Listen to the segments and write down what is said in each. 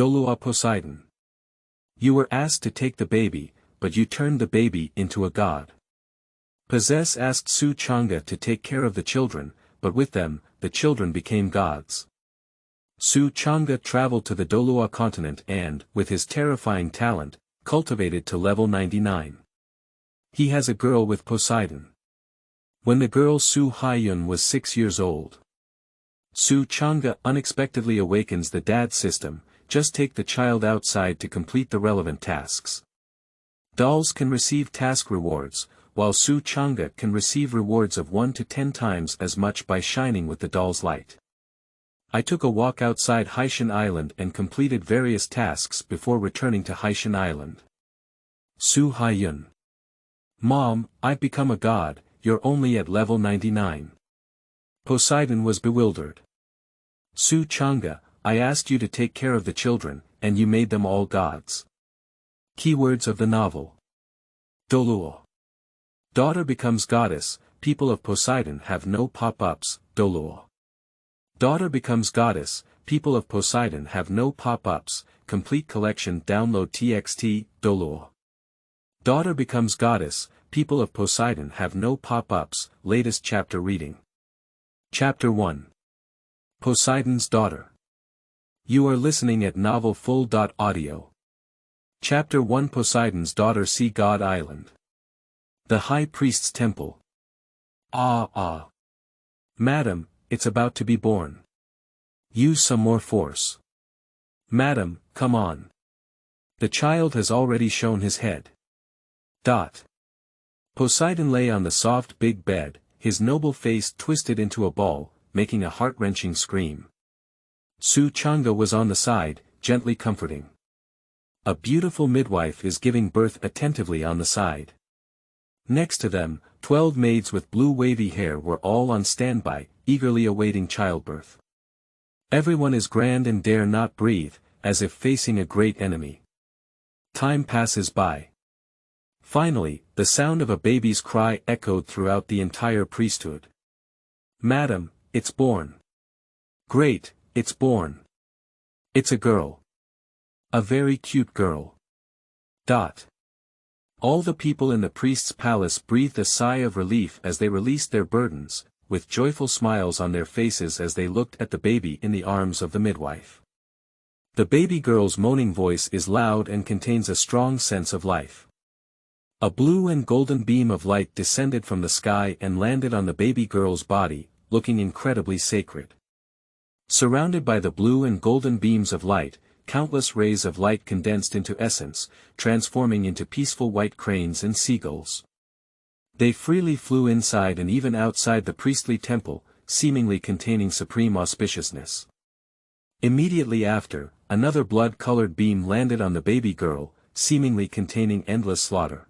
Douluo Poseidon. You were asked to take the baby, but you turned the baby into a god. Posesse asked Su Changge to take care of the children, but with them, the children became gods. Su Changge traveled to the Douluo Continent and, with his terrifying talent, cultivated to level 99. He has a girl with Poseidon. When the girl Su Haiyun was 6 years old, Su Changge unexpectedly awakens the dad system. Just take the child outside to complete the relevant tasks. Dolls can receive task rewards, while Su Changge can receive rewards of 1 to 10 times as much by shining with the doll's light. I took a walk outside Haiyun Island and completed various tasks before returning to Haiyun Island. Su Haiyun. Mom, I've become a god, you're only at level 99. Poseidon was bewildered. Su Changge, I asked you to take care of the children, and you made them all gods. Keywords of the novel. Douluo. Daughter becomes goddess, people of Poseidon have no pop-ups, Douluo. Daughter becomes goddess, people of Poseidon have no pop-ups, complete collection download txt, Douluo. Daughter becomes goddess, people of Poseidon have no pop-ups, latest chapter reading. Chapter 1. Poseidon's Daughter. You are listening at Novel Full.audio. Chapter 1 Poseidon's Daughter Sea God Island. The High Priest's Temple. Madam, it's about to be born. Use some more force. Madam, come on. The child has already shown his head. Poseidon lay on the soft big bed, his noble face twisted into a ball, making a heart-wrenching scream. Su Changge was on the side, gently comforting. A beautiful midwife is giving birth attentively on the side. Next to them, 12 maids with blue wavy hair were all on standby, eagerly awaiting childbirth. Everyone is grand and dare not breathe, as if facing a great enemy. Time passes by. Finally, the sound of a baby's cry echoed throughout the entire priesthood. Madam, it's born. Great, it's born. It's a girl. A very cute girl. All the people in the priest's palace breathed a sigh of relief as they released their burdens, with joyful smiles on their faces as they looked at the baby in the arms of the midwife. The baby girl's moaning voice is loud and contains a strong sense of life. A blue and golden beam of light descended from the sky and landed on the baby girl's body, looking incredibly sacred. Surrounded by the blue and golden beams of light, countless rays of light condensed into essence, transforming into peaceful white cranes and seagulls. They freely flew inside and even outside the priestly temple, seemingly containing supreme auspiciousness. Immediately after, another blood-colored beam landed on the baby girl, seemingly containing endless slaughter.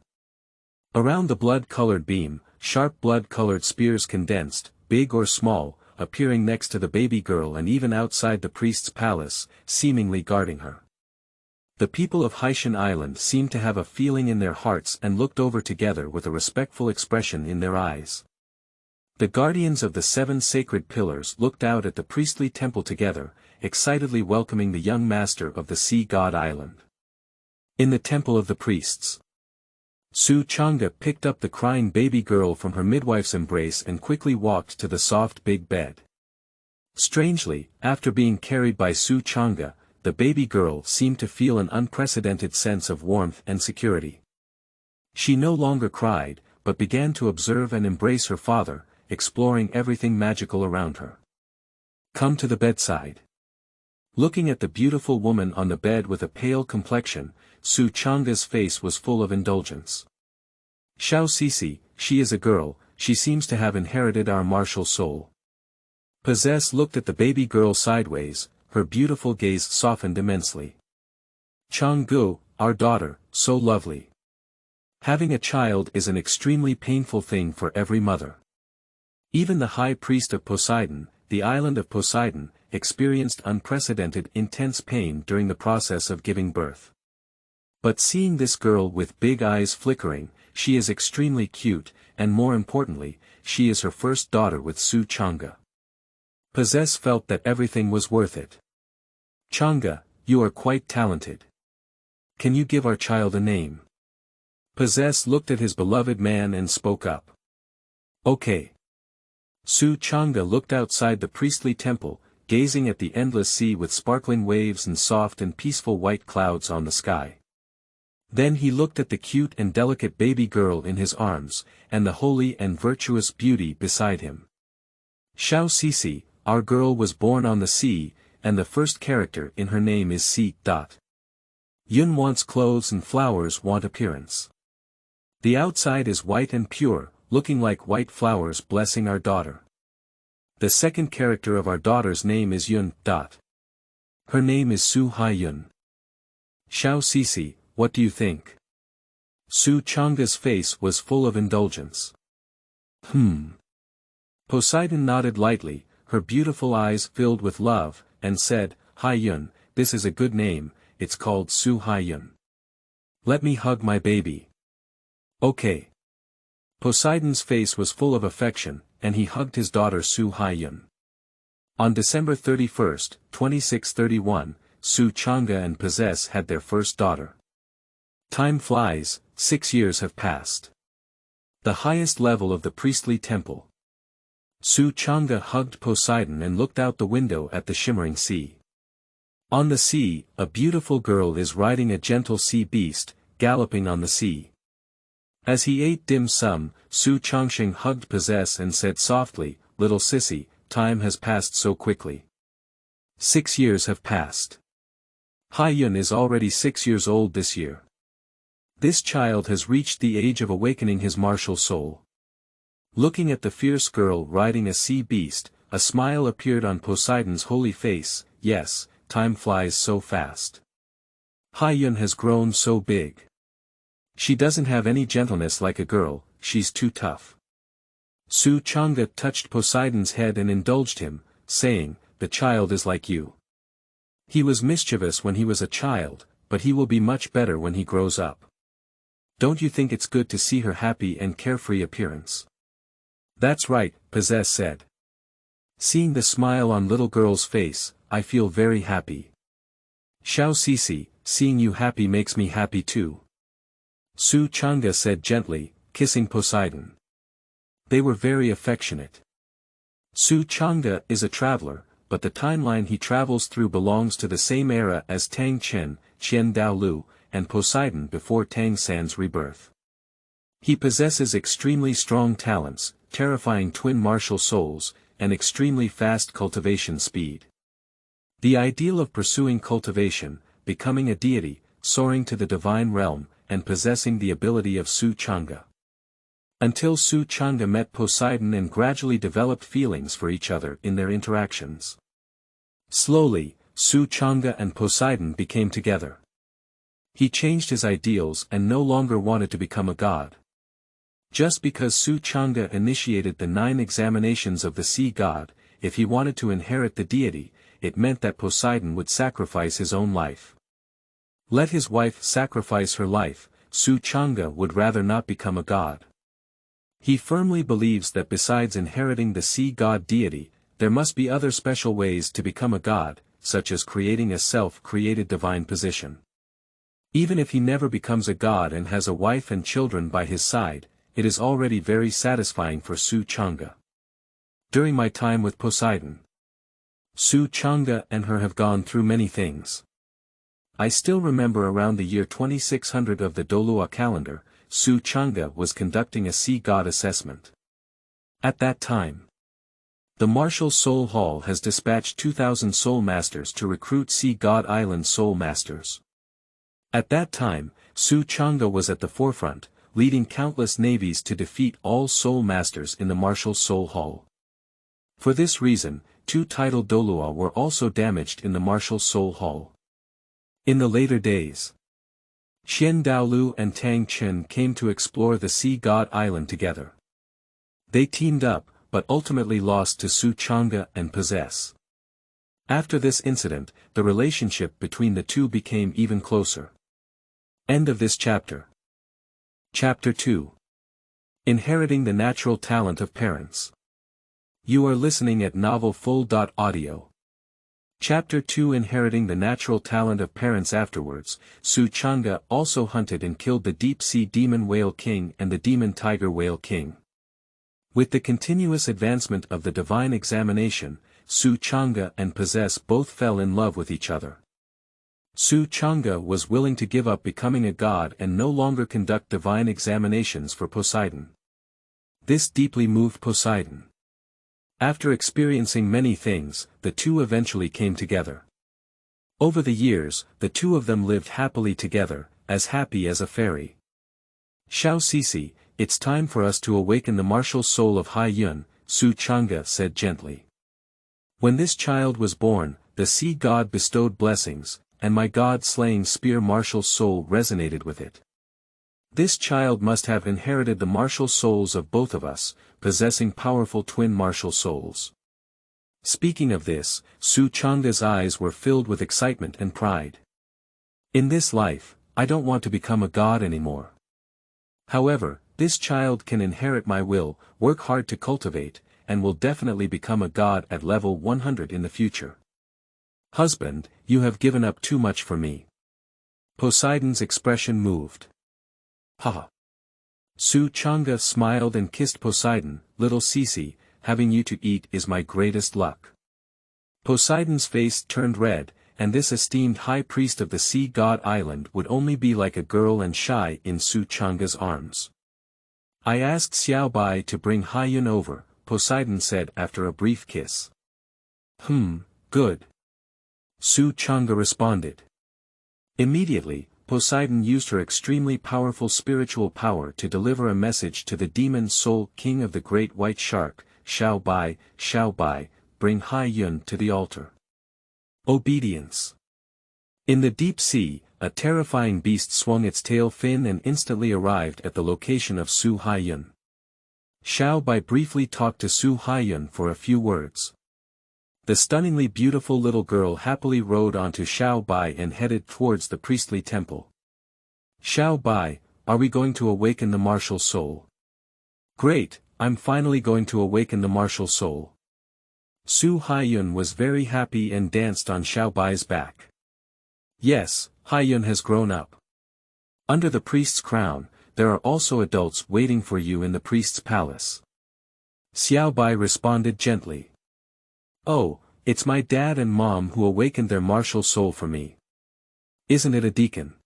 Around the blood-colored beam, sharp blood-colored spears condensed, big or small, appearing next to the baby girl and even outside the priest's palace, seemingly guarding her. The people of Haiyun Island seemed to have a feeling in their hearts and looked over together with a respectful expression in their eyes. The guardians of the 7 sacred pillars looked out at the priestly temple together, excitedly welcoming the young master of the Sea God Island. In the temple of the priests, Su Changge picked up the crying baby girl from her midwife's embrace and quickly walked to the soft big bed. Strangely, after being carried by Su Changge, the baby girl seemed to feel an unprecedented sense of warmth and security. She no longer cried, but began to observe and embrace her father, exploring everything magical around her. Come to the bedside. Looking at the beautiful woman on the bed with a pale complexion, Su Changge's face was full of indulgence. Xiao Sisi, she is a girl, she seems to have inherited our martial soul. Posesse looked at the baby girl sideways, her beautiful gaze softened immensely. Changgu, our daughter, so lovely. Having a child is an extremely painful thing for every mother. Even the high priest of Poseidon, the island of Poseidon, experienced unprecedented intense pain during the process of giving birth. But seeing this girl with big eyes flickering, she is extremely cute, and more importantly, she is her first daughter with Su Changge. Posesse felt that everything was worth it. Changge, You are quite talented. Can you give our child a name? Posesse looked at his beloved man and spoke up. Okay. Su Changge looked outside the priestly temple, gazing at the endless sea with sparkling waves and soft and peaceful white clouds on the sky. Then he looked at the cute and delicate baby girl in his arms, and the holy and virtuous beauty beside him. Xiao Sisi, our girl was born on the sea, and the first character in her name is Si. Yun wants clothes and flowers want appearance. The outside is white and pure, looking like white flowers blessing our daughter. The second character of our daughter's name is Yun. Her name is Su Haiyun. Xiao Sisi, what do you think? Su Changge's face was full of indulgence. Poseidon nodded lightly, her beautiful eyes filled with love, and said, Haiyun, this is a good name, it's called Su Haiyun. Let me hug my baby. Okay. Poseidon's face was full of affection, and he hugged his daughter Su Haiyun. On December 31, 2631, Su Changge and Posesse had their first daughter. Time flies, 6 years have passed. The highest level of the priestly temple. Su Changge hugged Poseidon and looked out the window at the shimmering sea. On the sea, a beautiful girl is riding a gentle sea beast, galloping on the sea. As he ate dim sum, Su Changge hugged Posesse and said softly, Little sissy, time has passed so quickly. 6 years have passed. Haiyun is already 6 years old this year. This child has reached the age of awakening his martial soul. Looking at the fierce girl riding a sea beast, a smile appeared on Poseidon's holy face. Yes, time flies so fast. Haiyun has grown so big. She doesn't have any gentleness like a girl, she's too tough. Su Changge touched Poseidon's head and indulged him, saying, the child is like you. He was mischievous when he was a child, but he will be much better when he grows up. Don't you think it's good to see her happy and carefree appearance? That's right, Posesse said. Seeing the smile on little girl's face, I feel very happy. Xiao Sisi, seeing you happy makes me happy too. Su Changge said gently, kissing Poseidon. They were very affectionate. Su Changge is a traveler, but the timeline he travels through belongs to the same era as Tang Chen, Qian Daolu, and Poseidon before Tang San's rebirth. He possesses extremely strong talents, terrifying twin martial souls, and extremely fast cultivation speed. The ideal of pursuing cultivation, becoming a deity, soaring to the divine realm, and possessing the ability of Su Changge. Until Su Changge met Poseidon and gradually developed feelings for each other in their interactions. Slowly, Su Changge and Poseidon became together. He changed his ideals and no longer wanted to become a god. Just because Su Changge initiated the 9 examinations of the sea god, if he wanted to inherit the deity, it meant that Poseidon would sacrifice his own life. Let his wife sacrifice her life, Su Changge would rather not become a god. He firmly believes that besides inheriting the sea god deity, there must be other special ways to become a god, such as creating a self-created divine position. Even if he never becomes a god and has a wife and children by his side, it is already very satisfying for Su Changge. During my time with Poseidon, Su Changge and her have gone through many things. I still remember around the year 2600 of the Douluo calendar, Su Changge was conducting a sea god assessment. At that time, the Martial Soul Hall has dispatched 2,000 soul masters to recruit Sea God Island soul masters. At that time, Su Changge was at the forefront, leading countless navies to defeat all soul masters in the Martial Soul Hall. For this reason, 2 titled Douluo were also damaged in the Martial Soul Hall. In the later days, Qian Daolu and Tang Chen came to explore the Sea God Island together. They teamed up, but ultimately lost to Su Changge and Posesse. After this incident, the relationship between the two became even closer. End of this chapter. Chapter 2. Inheriting the natural talent of parents. You are listening at novelfull.audio. Chapter 2 Inheriting the natural talent of parents. Afterwards, Su Changge also hunted and killed the deep-sea demon whale king and the demon tiger whale king. With the continuous advancement of the divine examination, Su Changge and Posesse both fell in love with each other. Su Changge was willing to give up becoming a god and no longer conduct divine examinations for Poseidon. This deeply moved Poseidon. After experiencing many things, the two eventually came together. Over the years, the two of them lived happily together, as happy as a fairy. Xiao Sisi, it's time for us to awaken the martial soul of Haiyun, Su Changge said gently. When this child was born, the sea god bestowed blessings, and my god-slaying spear martial soul resonated with it. This child must have inherited the martial souls of both of us, possessing powerful twin martial souls. Speaking of this, Su Changge's eyes were filled with excitement and pride. In this life, I don't want to become a god anymore. However, this child can inherit my will, work hard to cultivate, and will definitely become a god at level 100 in the future. Husband, you have given up too much for me. Poseidon's expression moved. Haha. Su Changge smiled and kissed Poseidon. Little Sisi, having you to eat is my greatest luck. Poseidon's face turned red, and this esteemed high priest of the sea god island would only be like a girl and shy in Su Changge's arms. I asked Xiao Bai to bring Haiyun over, Poseidon said after a brief kiss. Good. Su Changge responded. Immediately, Poseidon used her extremely powerful spiritual power to deliver a message to the demon soul king of the great white shark, Xiao Bai, bring Haiyun to the altar. Obedience. In the deep sea, a terrifying beast swung its tail fin and instantly arrived at the location of Su Haiyun. Xiao Bai briefly talked to Su Haiyun for a few words. The stunningly beautiful little girl happily rode onto Xiao Bai and headed towards the priestly temple. Xiao Bai, are we going to awaken the martial soul? Great, I'm finally going to awaken the martial soul. Su Haiyun was very happy and danced on Xiao Bai's back. Yes, Haiyun has grown up. Under the priest's crown, there are also adults waiting for you in the priest's palace. Xiao Bai responded gently. Oh, it's my dad and mom who awakened their martial soul for me. Isn't it a deacon?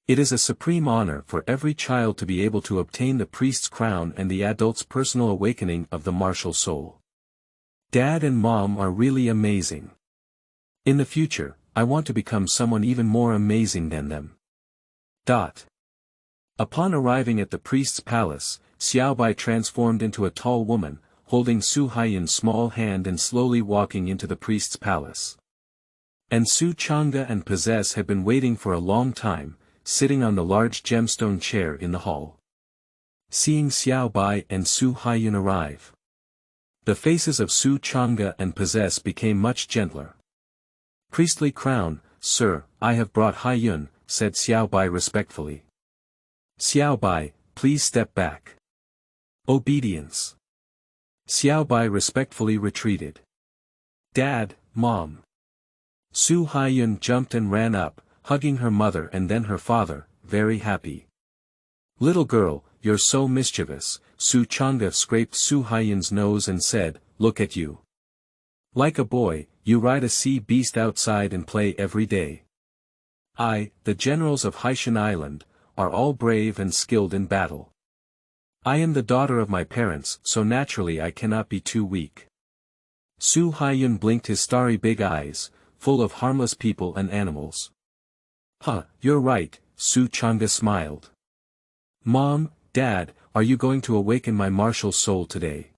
It is a supreme honor for every child to be able to obtain the priest's crown and the adult's personal awakening of the martial soul. Dad and mom are really amazing. In the future, I want to become someone even more amazing than them. Upon arriving at the priest's palace, Xiao Bai transformed into a tall woman, holding Su Haiyun's small hand and slowly walking into the priest's palace. And Su Changge and Posesse had been waiting for a long time, sitting on the large gemstone chair in the hall. Seeing Xiao Bai and Su Haiyun arrive, the faces of Su Changge and Posesse became much gentler. Priestly crown, sir, I have brought Haiyun, said Xiao Bai respectfully. Xiao Bai, please step back. Obedience. Xiao Bai respectfully retreated. Dad, Mom. Su Haiyun jumped and ran up, hugging her mother and then her father, very happy. Little girl, you're so mischievous, Su Changge scraped Su Haiyun's nose and said, look at you. Like a boy, you ride a sea beast outside and play every day. The generals of Haishan Island, are all brave and skilled in battle. I am the daughter of my parents, so naturally I cannot be too weak. Su Haiyun blinked his starry big eyes, full of harmless people and animals. You're right, Su Changge smiled. Mom, Dad, are you going to awaken my martial soul today?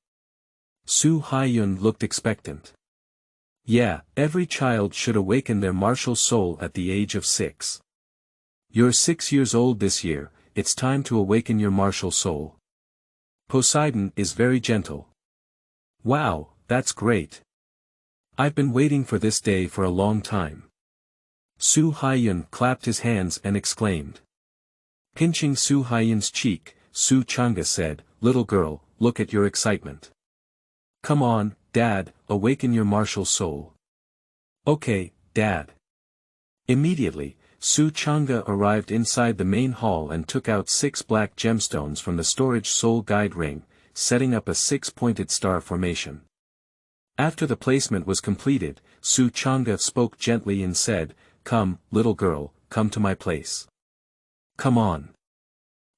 Su Haiyun looked expectant. Yeah, every child should awaken their martial soul at the age of 6. You're 6 years old this year, it's time to awaken your martial soul. Poseidon is very gentle. Wow, that's great. I've been waiting for this day for a long time. Su Haiyun clapped his hands and exclaimed. Pinching Su Haiyun's cheek, Su Changge said, little girl, look at your excitement. Come on, Dad, awaken your martial soul. Okay, Dad. Immediately, Su Changge arrived inside the main hall and took out 6 black gemstones from the storage soul guide ring, setting up a 6-pointed star formation. After the placement was completed, Su Changge spoke gently and said, "Come, little girl, come to my place. Come on."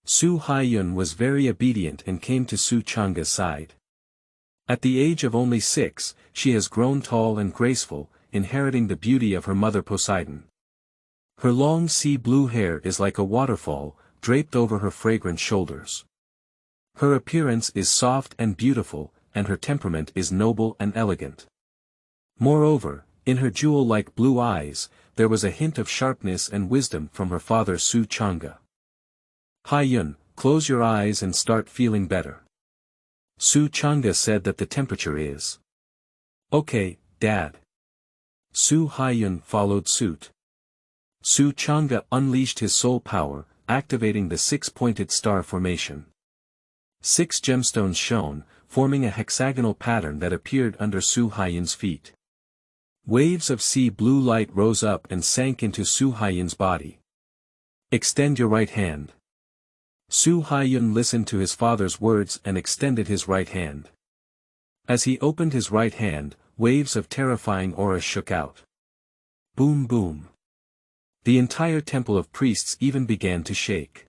Su Haiyun was very obedient and came to Su Changge's side. At the age of only 6, she has grown tall and graceful, inheriting the beauty of her mother Poseidon. Her long sea blue hair is like a waterfall, draped over her fragrant shoulders. Her appearance is soft and beautiful, and her temperament is noble and elegant. Moreover, in her jewel-like blue eyes, there was a hint of sharpness and wisdom from her father Su Changge. "Haiyun, close your eyes and start feeling better." Su Changge said that the temperature is. "Okay, Dad." Su Haiyun followed suit. Su Changge unleashed his soul power, activating the 6-pointed star formation. 6 gemstones shone, forming a hexagonal pattern that appeared under Su Haiyun's feet. Waves of sea blue light rose up and sank into Su Haiyun's body. "Extend your right hand." Su Haiyun listened to his father's words and extended his right hand. As he opened his right hand, waves of terrifying aura shook out. Boom boom. The entire temple of priests even began to shake.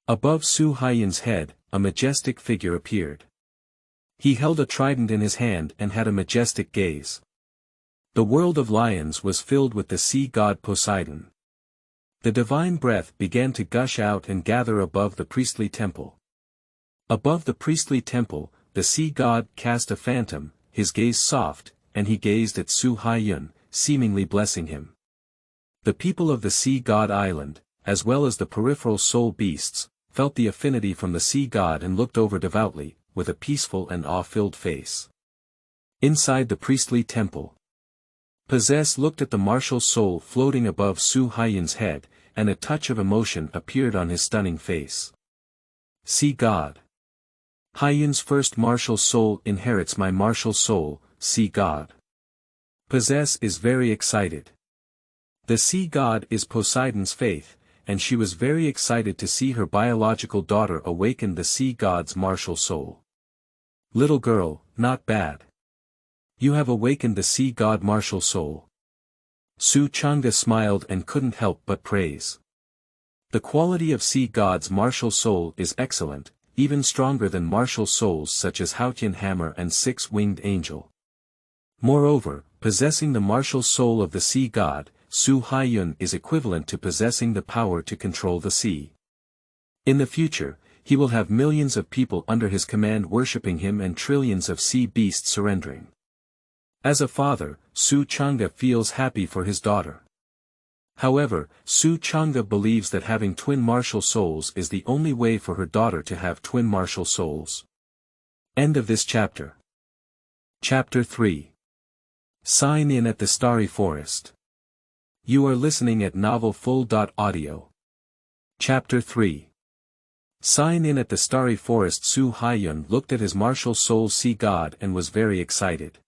Above Su Haiyun's head, a majestic figure appeared. He held a trident in his hand and had a majestic gaze. The world of lions was filled with the sea god Poseidon. The divine breath began to gush out and gather above the priestly temple. Above the priestly temple, the sea god cast a phantom, his gaze soft, and he gazed at Su Haiyun, seemingly blessing him. The people of the sea god island, as well as the peripheral soul beasts, felt the affinity from the sea god and looked over devoutly, with a peaceful and awe-filled face. Inside the priestly temple, Posesse looked at the martial soul floating above Su Haiyun's head, and a touch of emotion appeared on his stunning face. "Sea god. Haiyun's first martial soul inherits my martial soul, sea god." Posesse is very excited. The sea god is Poseidon's faith, and she was very excited to see her biological daughter awaken the sea god's martial soul. "Little girl, not bad. You have awakened the sea god martial soul." Su Changge smiled and couldn't help but praise. The quality of sea god's martial soul is excellent, even stronger than martial souls such as Haotian hammer and 6-winged angel. Moreover, possessing the martial soul of the sea god, Su Haiyun is equivalent to possessing the power to control the sea. In the future, he will have millions of people under his command worshipping him and trillions of sea beasts surrendering. As a father, Su Changge feels happy for his daughter. However, Su Changge believes that having twin martial souls is the only way for her daughter to have twin martial souls. End of this chapter. Chapter 3. Sign in at the Starry Forest. You are listening at novelfull.audio. Chapter 3. Sign in at the Starry Forest. Su Haiyun looked at his martial soul sea god and was very excited.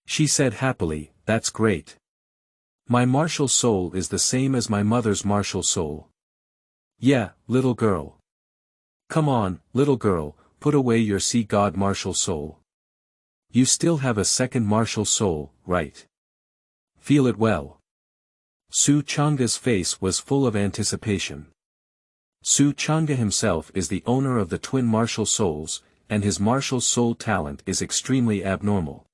She said happily, "That's great. My martial soul is the same as my mother's martial soul." "Yeah, little girl. Come on, little girl, put away your sea god martial soul. You still have a second martial soul, right? Feel it well." Su Changge's face was full of anticipation. Su Changge himself is the owner of the twin martial souls, and his martial soul talent is extremely abnormal.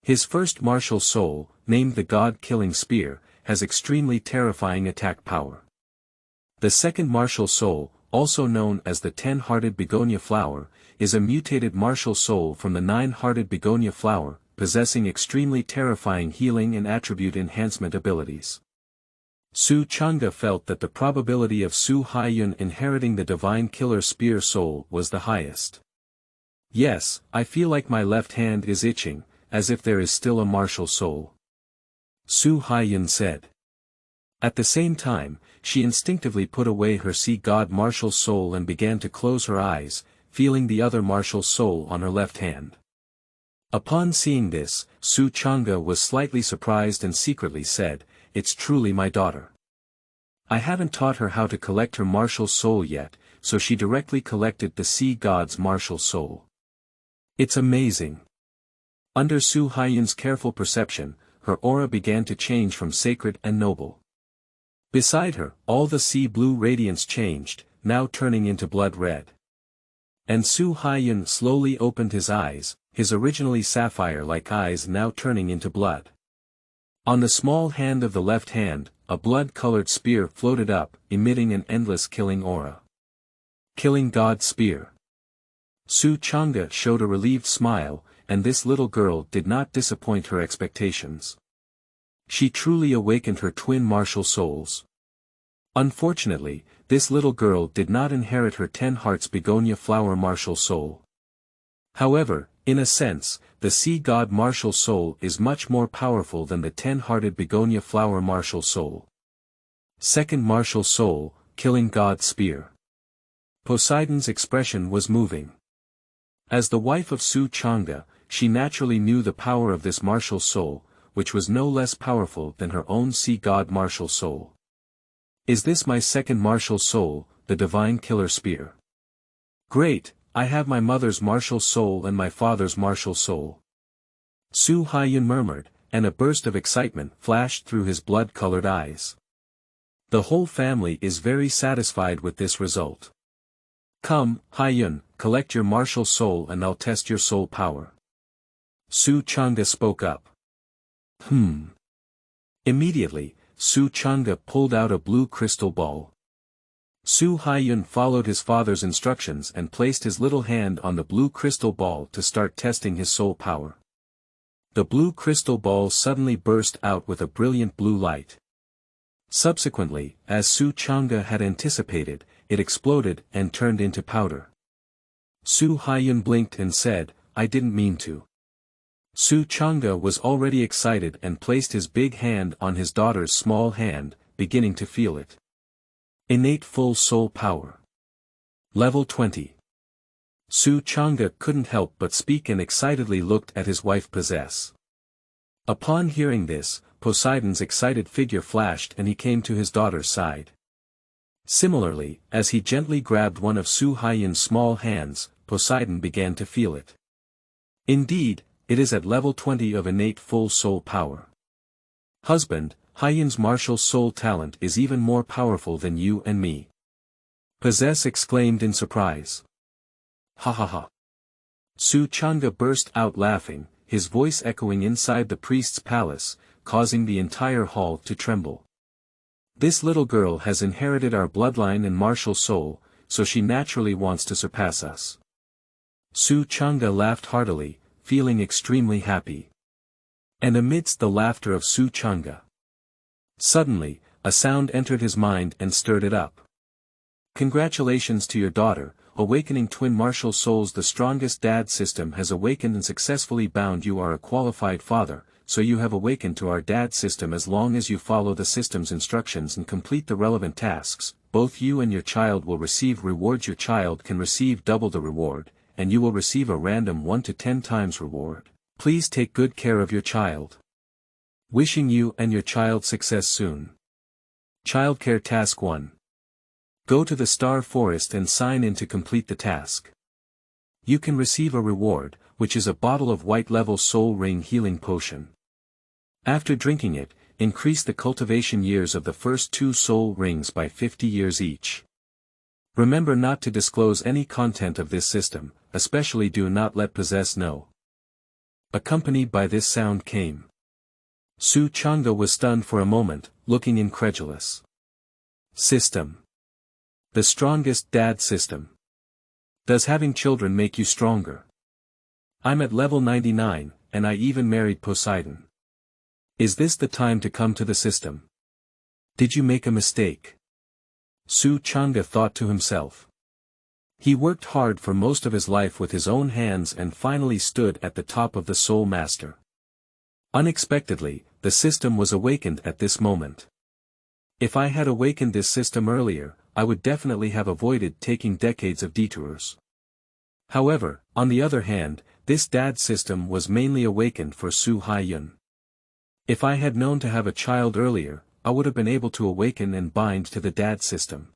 His first martial soul, named the God-Killing Spear, has extremely terrifying attack power. The second martial soul, also known as the 10-hearted begonia flower, is a mutated martial soul from the 9-hearted begonia flower, possessing extremely terrifying healing and attribute enhancement abilities. Su Changge felt that the probability of Su Haiyun inheriting the divine killer spear soul was the highest. "Yes, I feel like my left hand is itching, as if there is still a martial soul," Su Haiyun said. At the same time, she instinctively put away her sea god martial soul and began to close her eyes, feeling the other martial soul on her left hand. Upon seeing this, Su Changge was slightly surprised and secretly said, "It's truly my daughter. I haven't taught her how to collect her martial soul yet, so she directly collected the sea god's martial soul. It's amazing." Under Su Haiyun's careful perception, her aura began to change from sacred and noble. Beside her, all the sea blue radiance changed, now turning into blood red. And Su Haiyun slowly opened his eyes, his originally sapphire-like eyes now turning into blood. On the small hand of the left hand, a blood-colored spear floated up, emitting an endless killing aura. Killing God Spear. Su Changge showed a relieved smile, and this little girl did not disappoint her expectations. She truly awakened her twin martial souls. Unfortunately, this little girl did not inherit her 10 hearts begonia flower martial soul. However, in a sense, the sea god martial soul is much more powerful than the 10-hearted begonia flower martial soul. Second martial soul, killing God Spear. Poseidon's expression was moving. As the wife of Su Changge, she naturally knew the power of this martial soul, which was no less powerful than her own sea god martial soul. Is this my second martial soul, the divine killer spear? Great, I have my mother's martial soul and my father's martial soul. Su Haiyun murmured, and a burst of excitement flashed through his blood-colored eyes. The whole family is very satisfied with this result. Come, Haiyun, collect your martial soul and I'll test your soul power. Su Changge spoke up. Immediately, Su Changge pulled out a blue crystal ball. Su Haiyun followed his father's instructions and placed his little hand on the blue crystal ball to start testing his soul power. The blue crystal ball suddenly burst out with a brilliant blue light. Subsequently, as Su Changge had anticipated, it exploded and turned into powder. Su Haiyun blinked and said, "I didn't mean to." Su Changge was already excited and placed his big hand on his daughter's small hand, beginning to feel it. Innate full soul power. Level 20. Su Changge couldn't help but speak and excitedly looked at his wife Posesse. Upon hearing this, Poseidon's excited figure flashed and he came to his daughter's side. Similarly, as he gently grabbed one of Su Haiyun's small hands, Poseidon began to feel it. Indeed, it is at level 20 of innate full soul power. Husband, Haiyun's martial soul talent is even more powerful than you and me. Posesse exclaimed in surprise. Ha ha ha. Su Changge burst out laughing, his voice echoing inside the priest's palace, causing the entire hall to tremble. This little girl has inherited our bloodline and martial soul, so she naturally wants to surpass us. Su Changge laughed heartily, feeling extremely happy. And amidst the laughter of Su Changge, suddenly, a sound entered his mind and stirred it up. Congratulations to your daughter, awakening twin martial souls. The strongest dad system has awakened and successfully bound. You are a qualified father, so you have awakened to our dad system. As long as you follow the system's instructions and complete the relevant tasks, both you and your child will receive rewards. Your child can receive double the reward, and you will receive a random 1 to 10 times reward. Please take good care of your child. Wishing you and your child success soon. Childcare Task 1. Go to the Star Forest and sign in to complete the task. You can receive a reward, which is a bottle of white level soul ring healing potion. After drinking it, increase the cultivation years of the first 2 soul rings by 50 years each. Remember not to disclose any content of this system, especially do not let Posesse know. Accompanied by this sound came. Su Changge was stunned for a moment, looking incredulous. System. The strongest dad system. Does having children make you stronger? I'm at level 99, and I even married Poseidon. Is this the time to come to the system? Did you make a mistake? Su Changge thought to himself. He worked hard for most of his life with his own hands and finally stood at the top of the Soul Master. Unexpectedly, the system was awakened at this moment. If I had awakened this system earlier, I would definitely have avoided taking decades of detours. However, on the other hand, this dad system was mainly awakened for Su Haiyun. If I had known to have a child earlier, I would have been able to awaken and bind to the dad system.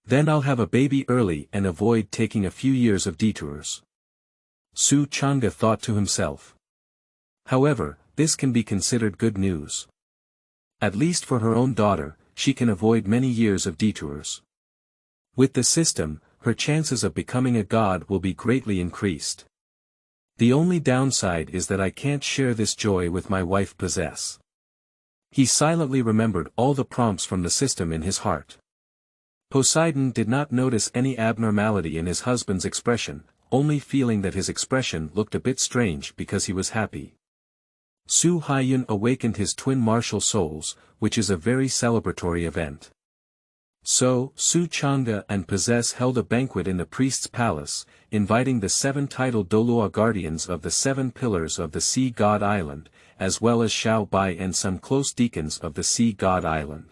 Then I'll have a baby early and avoid taking a few years of detours. Su Changge thought to himself. However, this can be considered good news. At least for her own daughter, she can avoid many years of detours. With the system, her chances of becoming a god will be greatly increased. The only downside is that I can't share this joy with my wife Posesse. He silently remembered all the prompts from the system in his heart. Poseidon did not notice any abnormality in his husband's expression, only feeling that his expression looked a bit strange because he was happy. Su Haiyun awakened his twin martial souls, which is a very celebratory event. So, Su Changge and Posesse held a banquet in the priest's palace, inviting the 7 titled Douluo guardians of the 7 pillars of the Sea God Island, as well as Xiao Bai and some close deacons of the Sea God Island.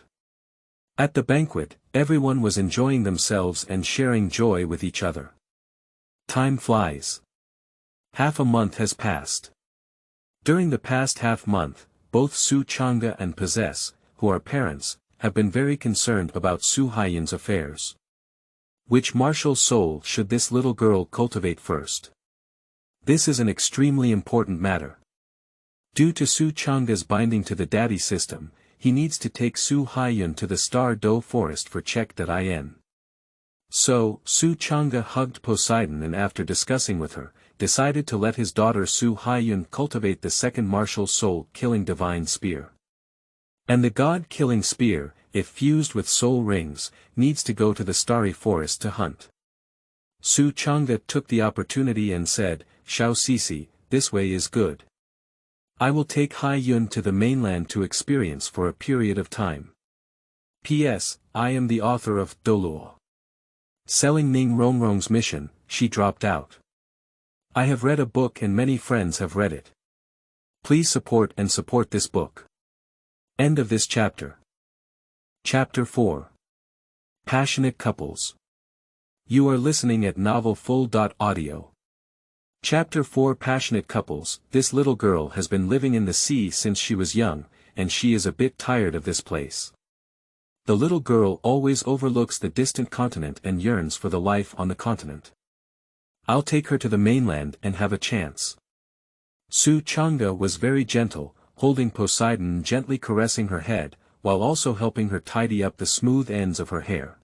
At the banquet, everyone was enjoying themselves and sharing joy with each other. Time flies. Half a month has passed. During the past half-month, both Su Changge and Posesse, who are parents, have been very concerned about Su Haiyun's affairs. Which martial soul should this little girl cultivate first? This is an extremely important matter. Due to Su Changge's binding to the daddy system, he needs to take Su Haiyun to the Star Do forest for check.in. So, Su Changge hugged Poseidon and after discussing with her, decided to let his daughter Su Haiyun cultivate the second martial soul-killing divine spear. And the god-killing spear, if fused with soul rings, needs to go to the starry forest to hunt. Su Changge took the opportunity and said, "Xiao Sisi, this way is good. I will take Haiyun to the mainland to experience for a period of time. P.S. I am the author of Douluo. Selling Ning Rongrong's mission, she dropped out. I have read a book and many friends have read it. Please support this book." End of this chapter. Chapter 4. Passionate Couples. You are listening at novelfull.audio. Chapter 4 Passionate Couples. This little girl has been living in the sea since she was young, and she is a bit tired of this place. The little girl always overlooks the distant continent and yearns for the life on the continent. I'll take her to the mainland and have a chance. Su Changge was very gentle, holding Poseidon and gently caressing her head, while also helping her tidy up the smooth ends of her hair.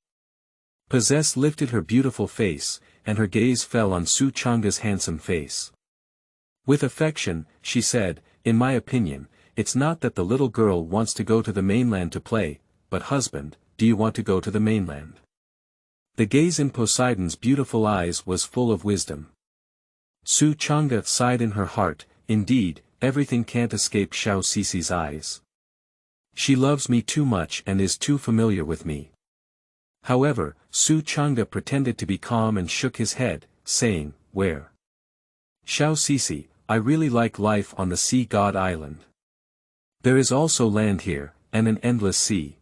Posesse lifted her beautiful face, and her gaze fell on Su Changge's handsome face. With affection, she said, "In my opinion, it's not that the little girl wants to go to the mainland to play, but husband, do you want to go to the mainland?" The gaze in Poseidon's beautiful eyes was full of wisdom. Su Changge sighed in her heart, indeed, everything can't escape Xiao Sisi's eyes. She loves me too much and is too familiar with me. However, Su Changge pretended to be calm and shook his head, saying, "Where? Xiao Sisi, I really like life on the Sea God Island. There is also land here, and an endless sea.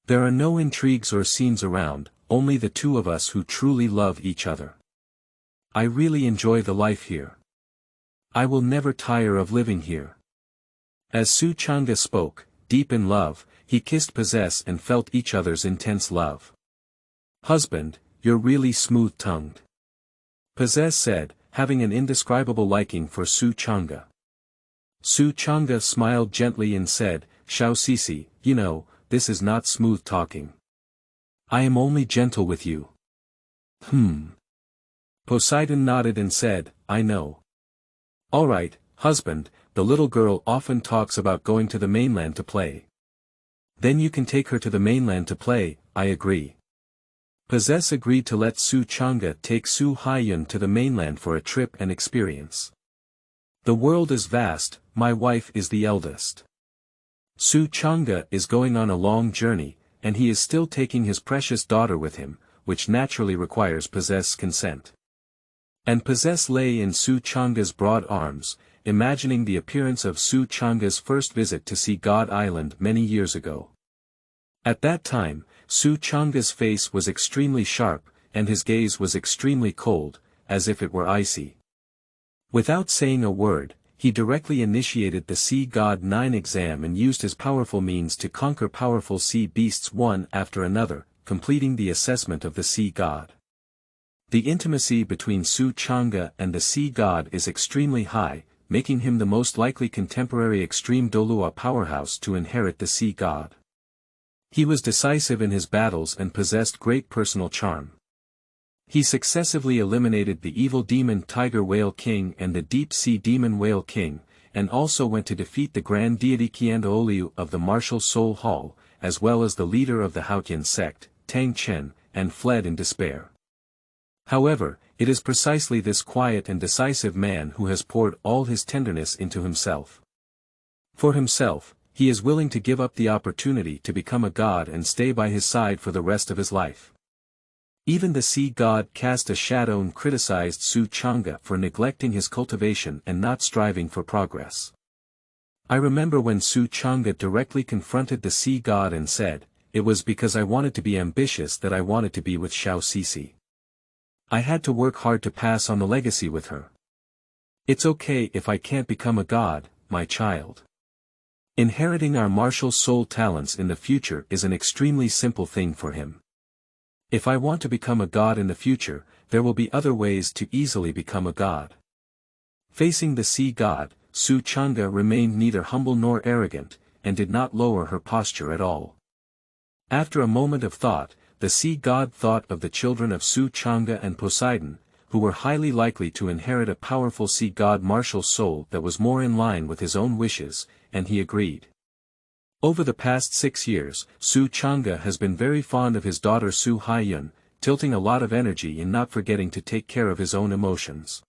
There are no intrigues or scenes around, only the two of us who truly love each other. I really enjoy the life here. I will never tire of living here." As Su Changge spoke, deep in love, he kissed Posesse and felt each other's intense love. "Husband, you're really smooth-tongued," Posesse said, having an indescribable liking for Su Changge. Su Changge smiled gently and said, "Xiao Sisi, you know, this is not smooth talking. I am only gentle with you." Poseidon nodded and said, "I know. All right, husband, the little girl often talks about going to the mainland to play. Then you can take her to the mainland to play, I agree." Posesse agreed to let Su Changge take Su Haiyun to the mainland for a trip and experience. The world is vast, my wife is the eldest. Su Changge is going on a long journey, and he is still taking his precious daughter with him, which naturally requires Posesse's consent. And Posesse lay in Su Changge's broad arms, imagining the appearance of Su Changge's first visit to Sea God Island many years ago. At that time, Su Changge's face was extremely sharp, and his gaze was extremely cold, as if it were icy. Without saying a word, he directly initiated the Sea God 9 exam and used his powerful means to conquer powerful sea beasts one after another, completing the assessment of the Sea God. The intimacy between Su Changge and the Sea God is extremely high, making him the most likely contemporary extreme Douluo powerhouse to inherit the Sea God. He was decisive in his battles and possessed great personal charm. He successively eliminated the evil demon Tiger Whale King and the deep sea demon Whale King, and also went to defeat the grand deity Qiandooliu of the martial soul hall, as well as the leader of the Haotian sect, Tang Chen, and fled in despair. However, it is precisely this quiet and decisive man who has poured all his tenderness into himself. For himself, he is willing to give up the opportunity to become a god and stay by his side for the rest of his life. Even the Sea God cast a shadow and criticized Su Changge for neglecting his cultivation and not striving for progress. I remember when Su Changge directly confronted the Sea God and said, "It was because I wanted to be ambitious that I wanted to be with Xiao Sisi. I had to work hard to pass on the legacy with her. It's okay if I can't become a god, my child. Inheriting our martial soul talents in the future is an extremely simple thing for him. If I want to become a god in the future, there will be other ways to easily become a god." Facing the Sea God, Su Changge remained neither humble nor arrogant, and did not lower her posture at all. After a moment of thought, the Sea God thought of the children of Su Changge and Poseidon, who were highly likely to inherit a powerful Sea God martial soul that was more in line with his own wishes, and he agreed. Over the past 6 years, Su Changge has been very fond of his daughter Su Haiyun, tilting a lot of energy in not forgetting to take care of his own emotions.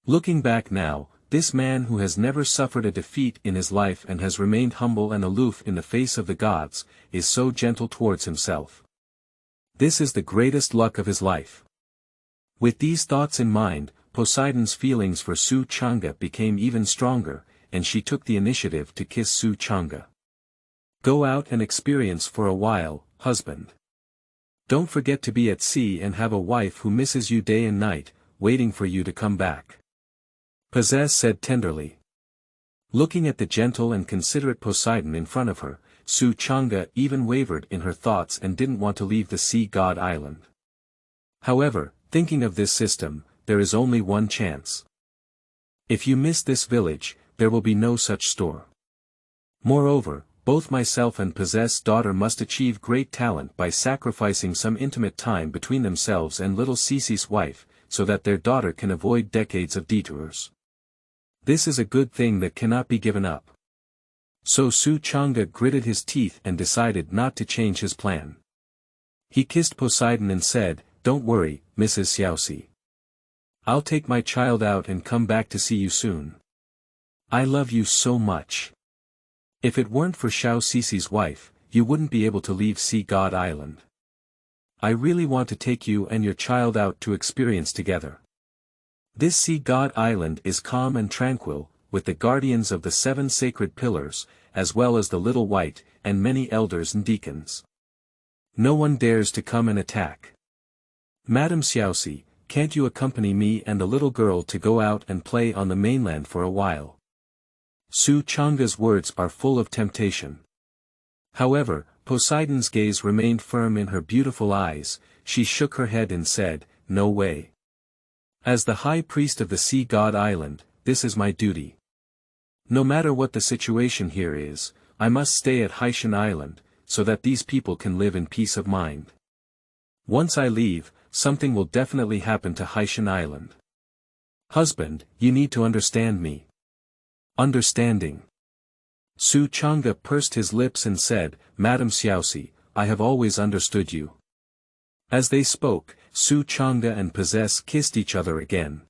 Looking back now, this man who has never suffered a defeat in his life and has remained humble and aloof in the face of the gods, is so gentle towards himself. This is the greatest luck of his life. With these thoughts in mind, Poseidon's feelings for Su Changge became even stronger, and she took the initiative to kiss Su Changge. "Go out and experience for a while, husband. Don't forget to be at sea and have a wife who misses you day and night, waiting for you to come back," Posesse said tenderly. Looking at the gentle and considerate Poseidon in front of her, Su Changge even wavered in her thoughts and didn't want to leave the Sea God Island. However, thinking of this system, there is only one chance. If you miss this village, there will be no such store. Moreover, both myself and Posesse's daughter must achieve great talent by sacrificing some intimate time between themselves and little Sisi's wife, so that their daughter can avoid decades of detours. This is a good thing that cannot be given up. So Su Changge gritted his teeth and decided not to change his plan. He kissed Poseidon and said, "Don't worry, Mrs. Xiaoxi. I'll take my child out and come back to see you soon. I love you so much. If it weren't for Xiao Sisi's wife, you wouldn't be able to leave Sea God Island. I really want to take you and your child out to experience together. This Sea God Island is calm and tranquil, with the guardians of the 7 sacred pillars, as well as the little white, and many elders and deacons. No one dares to come and attack. Madam Xiaoxi, can't you accompany me and the little girl to go out and play on the mainland for a while?" Su Changge's words are full of temptation. However, Poseidon's gaze remained firm in her beautiful eyes. She shook her head and said, "No way. As the high priest of the Sea God Island, this is my duty. No matter what the situation here is, I must stay at Haiyun Island, so that these people can live in peace of mind. Once I leave, something will definitely happen to Haiyun Island. Husband, you need to understand me." "Understanding." Su Changge pursed his lips and said, "Madam Xiaoxi, I have always understood you." As they spoke, Su Changge and Posesse kissed each other again.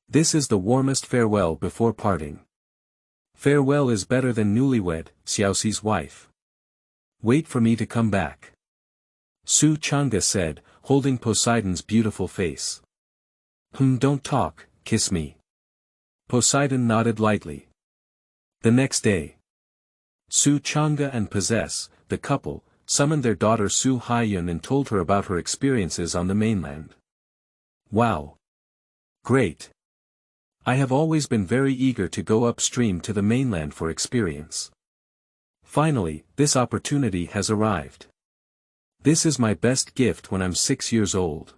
This is the warmest farewell before parting. Farewell is better than newlywed, Xiaoxi's wife. Wait for me to come back. Su Changge said, holding Poseidon's beautiful face. Don't talk, kiss me. Poseidon nodded lightly. The next day, Su Changge and Posesse, the couple, summoned their daughter Su Haiyun and told her about her experiences on the mainland. Wow! Great! I have always been very eager to go upstream to the mainland for experience. Finally, this opportunity has arrived. This is my best gift when I'm 6 years old.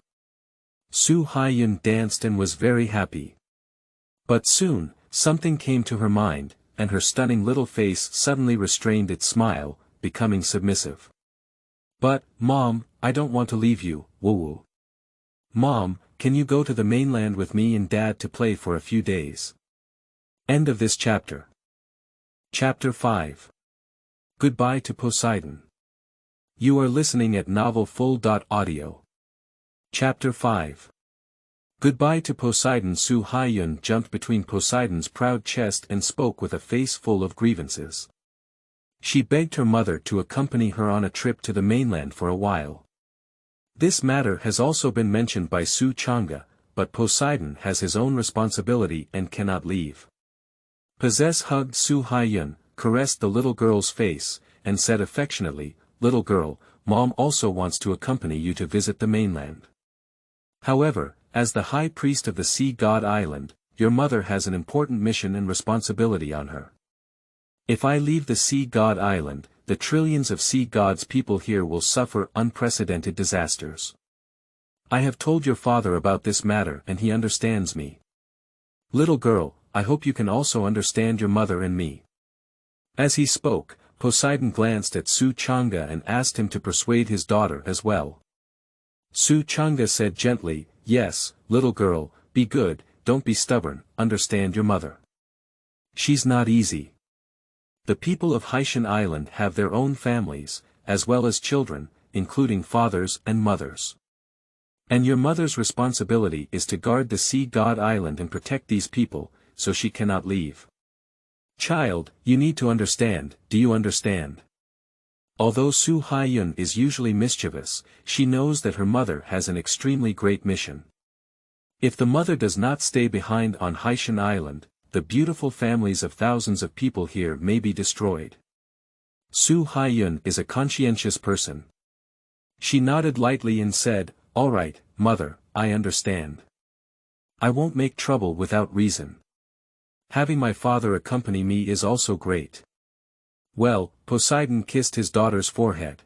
Su Haiyun danced and was very happy. But soon, something came to her mind, and her stunning little face suddenly restrained its smile, becoming submissive. But, Mom, I don't want to leave you, woo-woo. Mom, can you go to the mainland with me and Dad to play for a few days? End of this chapter. Chapter 5. Goodbye to Poseidon. You are listening at novelfull.audio. Chapter 5. Goodbye to Poseidon. Su Haiyun jumped between Poseidon's proud chest and spoke with a face full of grievances. She begged her mother to accompany her on a trip to the mainland for a while. This matter has also been mentioned by Su Changge, but Poseidon has his own responsibility and cannot leave. Posesse hugged Su Haiyun, caressed the little girl's face, and said affectionately, "Little girl, Mom also wants to accompany you to visit the mainland. However, as the high priest of the sea god island, your mother has an important mission and responsibility on her. If I leave the sea god island, the trillions of sea gods people here will suffer unprecedented disasters. I have told your father about this matter and he understands me. Little girl, I hope you can also understand your mother and me." As he spoke, Poseidon glanced at Su Changge and asked him to persuade his daughter as well. Su Changge said gently, "Yes, little girl, be good, don't be stubborn, understand your mother. She's not easy. The people of Haitian Island have their own families, as well as children, including fathers and mothers. And your mother's responsibility is to guard the sea god island and protect these people, so she cannot leave. Child, you need to understand, do you understand?" Although Su Haiyun is usually mischievous, she knows that her mother has an extremely great mission. If the mother does not stay behind on Haitian Island, the beautiful families of thousands of people here may be destroyed. Su Haiyun is a conscientious person. She nodded lightly and said, "All right, mother, I understand. I won't make trouble without reason. Having my father accompany me is also great." Well, Poseidon kissed his daughter's forehead.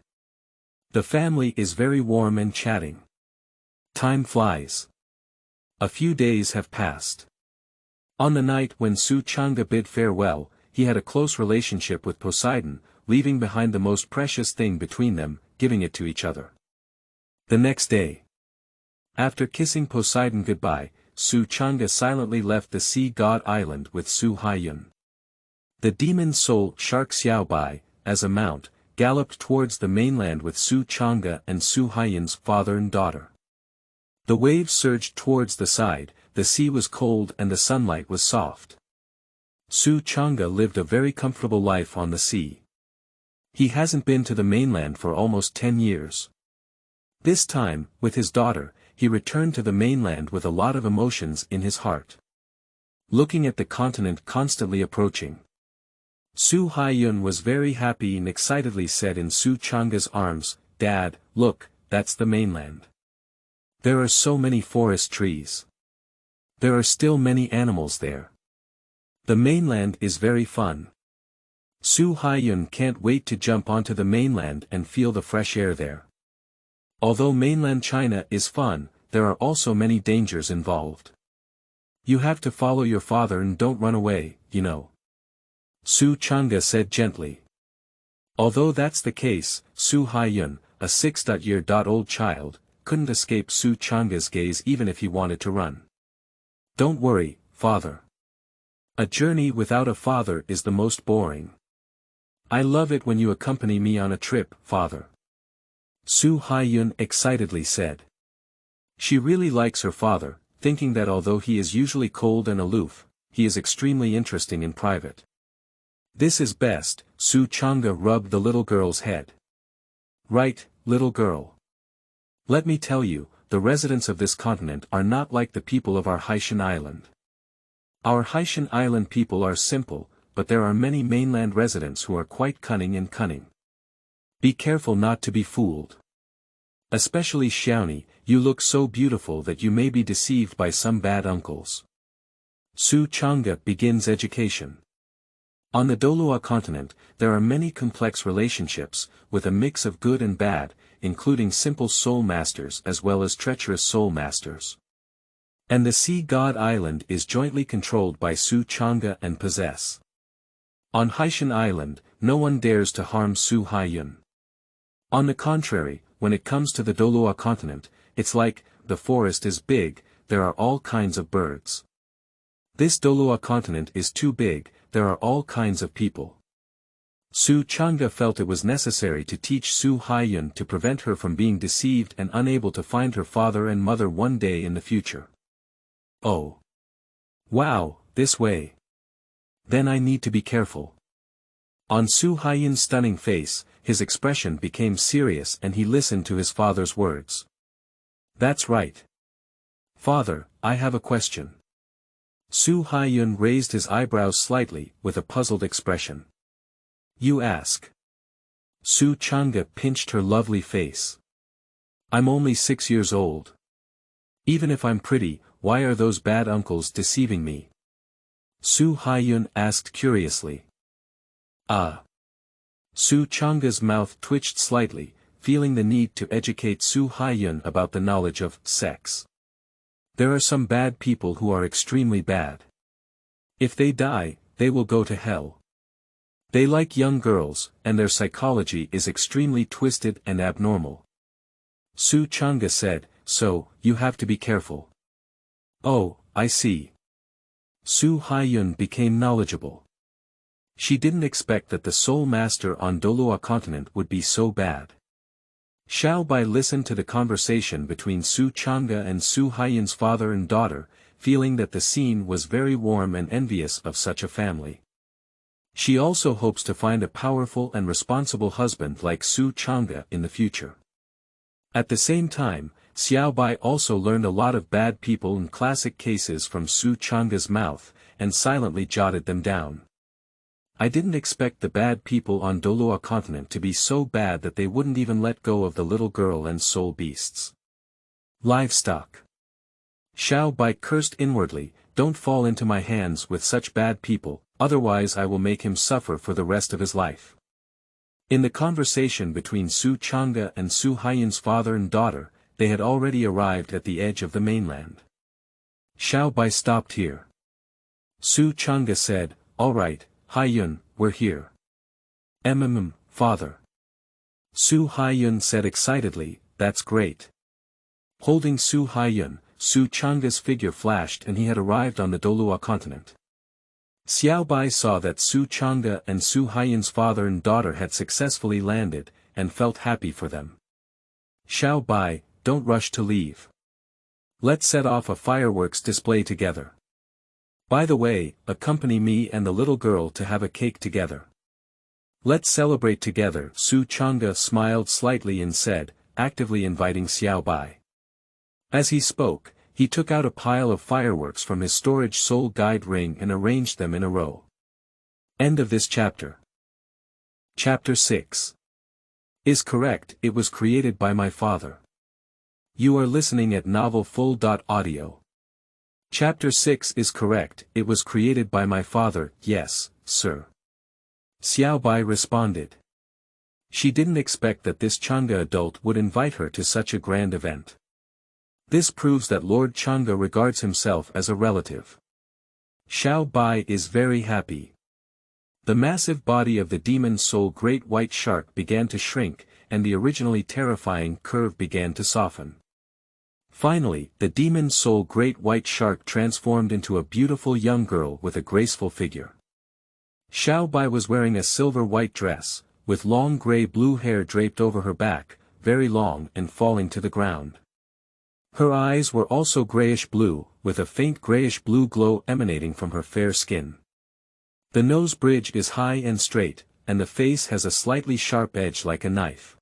The family is very warm and chatting. Time flies. A few days have passed. On the night when Su Changge bid farewell, he had a close relationship with Poseidon, leaving behind the most precious thing between them, giving it to each other. The next day. After kissing Poseidon goodbye, Su Changge silently left the sea god island with Su Haiyun. The demon soul Shark Xiaobai, as a mount, galloped towards the mainland with Su Changge and Su Haiyun's father and daughter. The waves surged towards the side, the sea was cold and the sunlight was soft. Su Changge lived a very comfortable life on the sea. He hasn't been to the mainland for almost 10 years. This time, with his daughter, he returned to the mainland with a lot of emotions in his heart. Looking at the continent constantly approaching. Su Haiyun was very happy and excitedly said in Su Changge's arms, "Dad, look, that's the mainland. There are so many forest trees. There are still many animals there. The mainland is very fun. Su Haiyun can't wait to jump onto the mainland and feel the fresh air there. Although mainland China is fun, there are also many dangers involved. You have to follow your father and don't run away, you know." Su Changge said gently. Although that's the case, Su Haiyun, a 6-year-old child, couldn't escape Su Changge's gaze even if he wanted to run. "Don't worry, father. A journey without a father is the most boring. I love it when you accompany me on a trip, father," Su Haiyun excitedly said. She really likes her father, thinking that although he is usually cold and aloof, he is extremely interesting in private. "This is best," Su Changge rubbed the little girl's head. "Right, little girl. Let me tell you, the residents of this continent are not like the people of our Haitian island. Our Haitian island people are simple, but there are many mainland residents who are quite cunning. Be careful not to be fooled. Especially Xiaoni, you look so beautiful that you may be deceived by some bad uncles. Su Changge begins education. On the Douluo Continent, there are many complex relationships, with a mix of good and bad, including simple soul masters as well as treacherous soul masters. And the sea god island is jointly controlled by Su Changge and Posesse. On Haiyun Island, no one dares to harm Su Haiyun. On the contrary, when it comes to the Douluo Continent, it's like, the forest is big, there are all kinds of birds. This Douluo Continent is too big, there are all kinds of people. Su Changge felt it was necessary to teach Su Haiyun to prevent her from being deceived and unable to find her father and mother one day in the future. Oh. Wow, this way. Then I need to be careful. On Su Haiyun's stunning face, his expression became serious and he listened to his father's words. That's right. Father, I have a question. Su Haiyun raised his eyebrows slightly, with a puzzled expression. You ask. Su Changge pinched her lovely face. I'm only 6 years old. Even if I'm pretty, why are those bad uncles deceiving me? Su Haiyun asked curiously. Su Changge's mouth twitched slightly, feeling the need to educate Su Haiyun about the knowledge of sex. There are some bad people who are extremely bad. If they die, they will go to hell. They like young girls, and their psychology is extremely twisted and abnormal. Su Changge said, so, you have to be careful. Oh, I see. Su Haiyun became knowledgeable. She didn't expect that the Soul Master on Douluo Continent would be so bad. Xiao Bai listened to the conversation between Su Changge and Su Haiyun's father and daughter, feeling that the scene was very warm and envious of such a family. She also hopes to find a powerful and responsible husband like Su Changge in the future. At the same time, Xiao Bai also learned a lot of bad people and classic cases from Su Changge's mouth, and silently jotted them down. I didn't expect the bad people on Douluo Continent to be so bad that they wouldn't even let go of the little girl and soul beasts. Livestock. Xiao Bai cursed inwardly, don't fall into my hands with such bad people, otherwise I will make him suffer for the rest of his life. In the conversation between Su Changge and Su Haiyun's father and daughter, they had already arrived at the edge of the mainland. Xiao Bai stopped here. Su Changge said, all right, Haiyun, we're here. Father. Su Haiyun said excitedly, that's great. Holding Su Haiyun, Su Changge's figure flashed and he had arrived on the Douluo Continent. Xiao Bai saw that Su Changge and Su Haiyun's father and daughter had successfully landed, and felt happy for them. Xiao Bai, don't rush to leave. Let's set off a fireworks display together. By the way, accompany me and the little girl to have a cake together. Let's celebrate together. Su Changge smiled slightly and said, actively inviting Xiao Bai. As he spoke, he took out a pile of fireworks from his storage soul guide ring and arranged them in a row. End of this chapter. Chapter 6. Is correct, it was created by my father. You are listening at novelfull.audio. Chapter 6 is correct, it was created by my father, yes, sir. Xiao Bai responded. She didn't expect that this Changge adult would invite her to such a grand event. This proves that Lord Changge regards himself as a relative. Xiao Bai is very happy. The massive body of the demon soul great white shark began to shrink, and the originally terrifying curve began to soften. Finally, the demon soul great white shark transformed into a beautiful young girl with a graceful figure. Xiao Bai was wearing a silver-white dress, with long gray-blue hair draped over her back, very long and falling to the ground. Her eyes were also grayish-blue, with a faint grayish-blue glow emanating from her fair skin. The nose bridge is high and straight, and the face has a slightly sharp edge like a knife.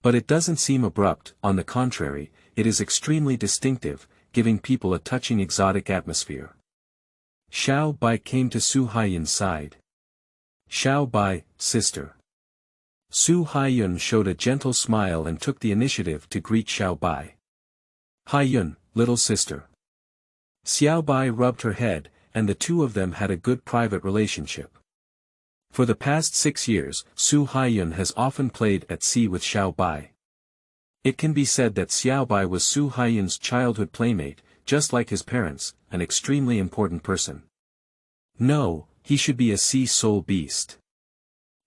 But it doesn't seem abrupt, on the contrary, it is extremely distinctive, giving people a touching exotic atmosphere. Xiao Bai came to Su Haiyun's side. Xiao Bai, sister. Su Haiyun showed a gentle smile and took the initiative to greet Xiao Bai. Haiyun, little sister. Xiao Bai rubbed her head, and the two of them had a good private relationship. For the past 6 years, Su Haiyun has often played at sea with Xiao Bai. It can be said that Xiao Bai was Su Haiyun's childhood playmate, just like his parents, an extremely important person. No, he should be a sea soul beast.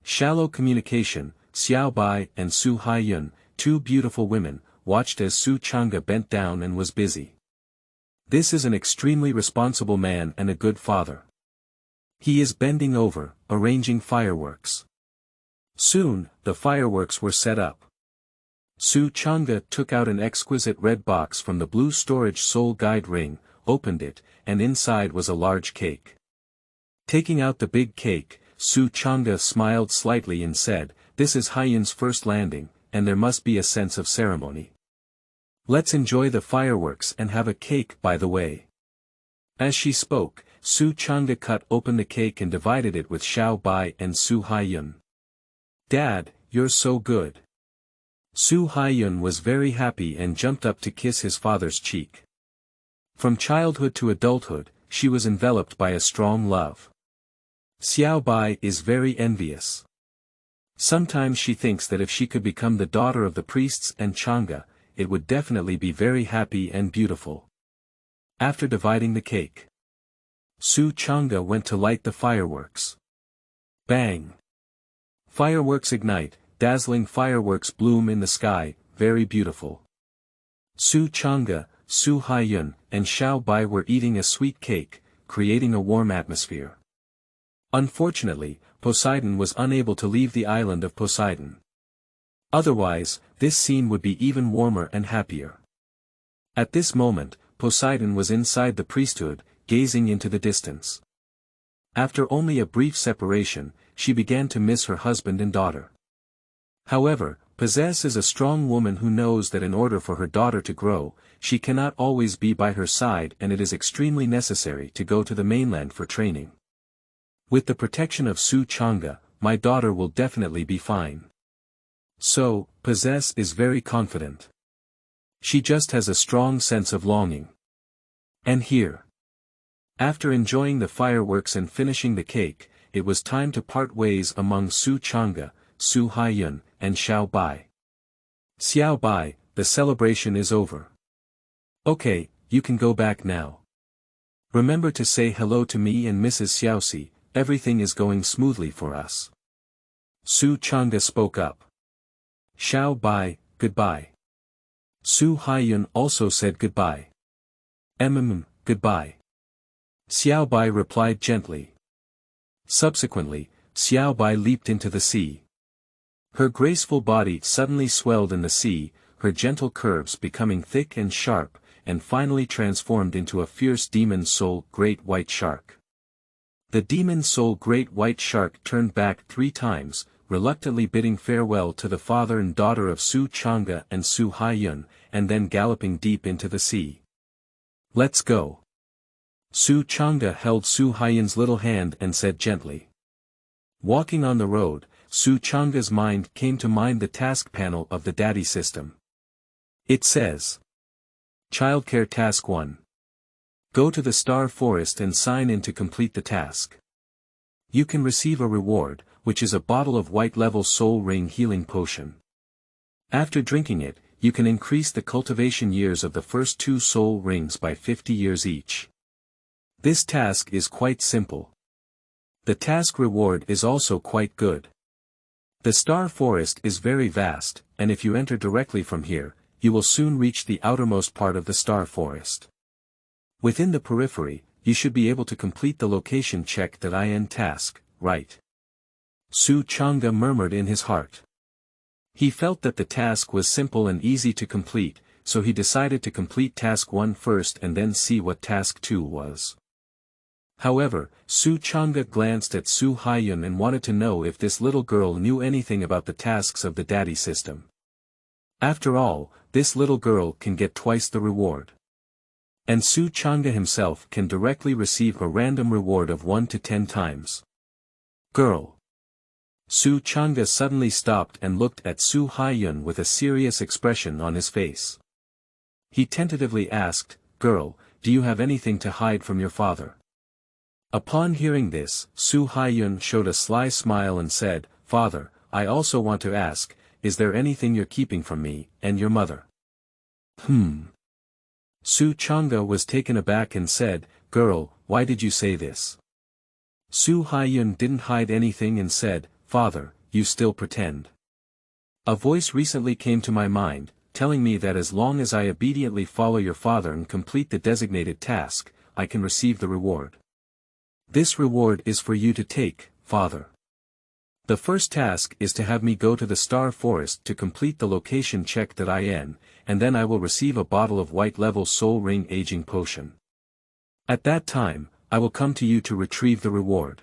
Shallow communication, Xiao Bai and Su Haiyun, two beautiful women, watched as Su Changge bent down and was busy. This is an extremely responsible man and a good father. He is bending over, arranging fireworks. Soon, the fireworks were set up. Su Changge took out an exquisite red box from the blue storage soul guide ring, opened it, and inside was a large cake. Taking out the big cake, Su Changge smiled slightly and said, "This is Haiyun's first landing, and there must be a sense of ceremony. Let's enjoy the fireworks and have a cake by the way." As she spoke, Su Changge cut open the cake and divided it with Xiao Bai and Su Haiyun. "Dad, you're so good." Su Haiyun was very happy and jumped up to kiss his father's cheek. From childhood to adulthood, she was enveloped by a strong love. Xiao Bai is very envious. Sometimes she thinks that if she could become the daughter of the priests and Changge, it would definitely be very happy and beautiful. After dividing the cake, Su Changge went to light the fireworks. Bang! Fireworks ignite, dazzling fireworks bloom in the sky, very beautiful. Su Changge, Su Haiyun, and Xiao Bai were eating a sweet cake, creating a warm atmosphere. Unfortunately, Poseidon was unable to leave the island of Poseidon. Otherwise, this scene would be even warmer and happier. At this moment, Poseidon was inside the priesthood, gazing into the distance. After only a brief separation, she began to miss her husband and daughter. However, Posesse is a strong woman who knows that in order for her daughter to grow, she cannot always be by her side and it is extremely necessary to go to the mainland for training. With the protection of Su Changge, my daughter will definitely be fine. So, Posesse is very confident. She just has a strong sense of longing. And here. After enjoying the fireworks and finishing the cake, it was time to part ways among Su Changge, Su Haiyun, and Xiao Bai. "Xiao Bai, the celebration is over. Okay, you can go back now. Remember to say hello to me and Mrs. Xiaoxi, everything is going smoothly for us." Su Changge spoke up. "Xiao Bai, goodbye." Su Haiyun also said goodbye. Goodbye." Xiao Bai replied gently. Subsequently, Xiao Bai leaped into the sea. Her graceful body suddenly swelled in the sea, her gentle curves becoming thick and sharp, and finally transformed into a fierce demon soul great white shark. The demon soul great white shark turned back 3 times, reluctantly bidding farewell to the father and daughter of Su Changge and Su Haiyun, and then galloping deep into the sea. "Let's go." Su Changge held Su Haiyun's little hand and said gently. Walking on the road, Su Changge's mind came to mind the task panel of the Daddy system. It says, Childcare Task 1. Go to the Star Forest and sign in to complete the task. You can receive a reward, which is a bottle of white level soul ring healing potion. After drinking it, you can increase the cultivation years of the first 2 soul rings by 50 years each. This task is quite simple. The task reward is also quite good. The Star Forest is very vast, and if you enter directly from here, you will soon reach the outermost part of the Star Forest. Within the periphery, you should be able to complete the location check that IN task, right? Su Changge murmured in his heart. He felt that the task was simple and easy to complete, so he decided to complete task 1 first and then see what task 2 was. However, Su Changge glanced at Su Haiyun and wanted to know if this little girl knew anything about the tasks of the Daddy system. After all, this little girl can get twice the reward. And Su Changge himself can directly receive a random reward of 1 to 10 times. Girl. Su Changge suddenly stopped and looked at Su Haiyun with a serious expression on his face. He tentatively asked, "Girl, do you have anything to hide from your father?" Upon hearing this, Su Haiyun showed a sly smile and said, "Father, I also want to ask, is there anything you're keeping from me, and your mother?" Su Changge was taken aback and said, "Girl, why did you say this?" Su Haiyun didn't hide anything and said, "Father, you still pretend. A voice recently came to my mind, telling me that as long as I obediently follow your father and complete the designated task, I can receive the reward. This reward is for you to take, father. The first task is to have me go to the Star Forest to complete the location check that I am, and then I will receive a bottle of white-level soul ring aging potion. At that time, I will come to you to retrieve the reward.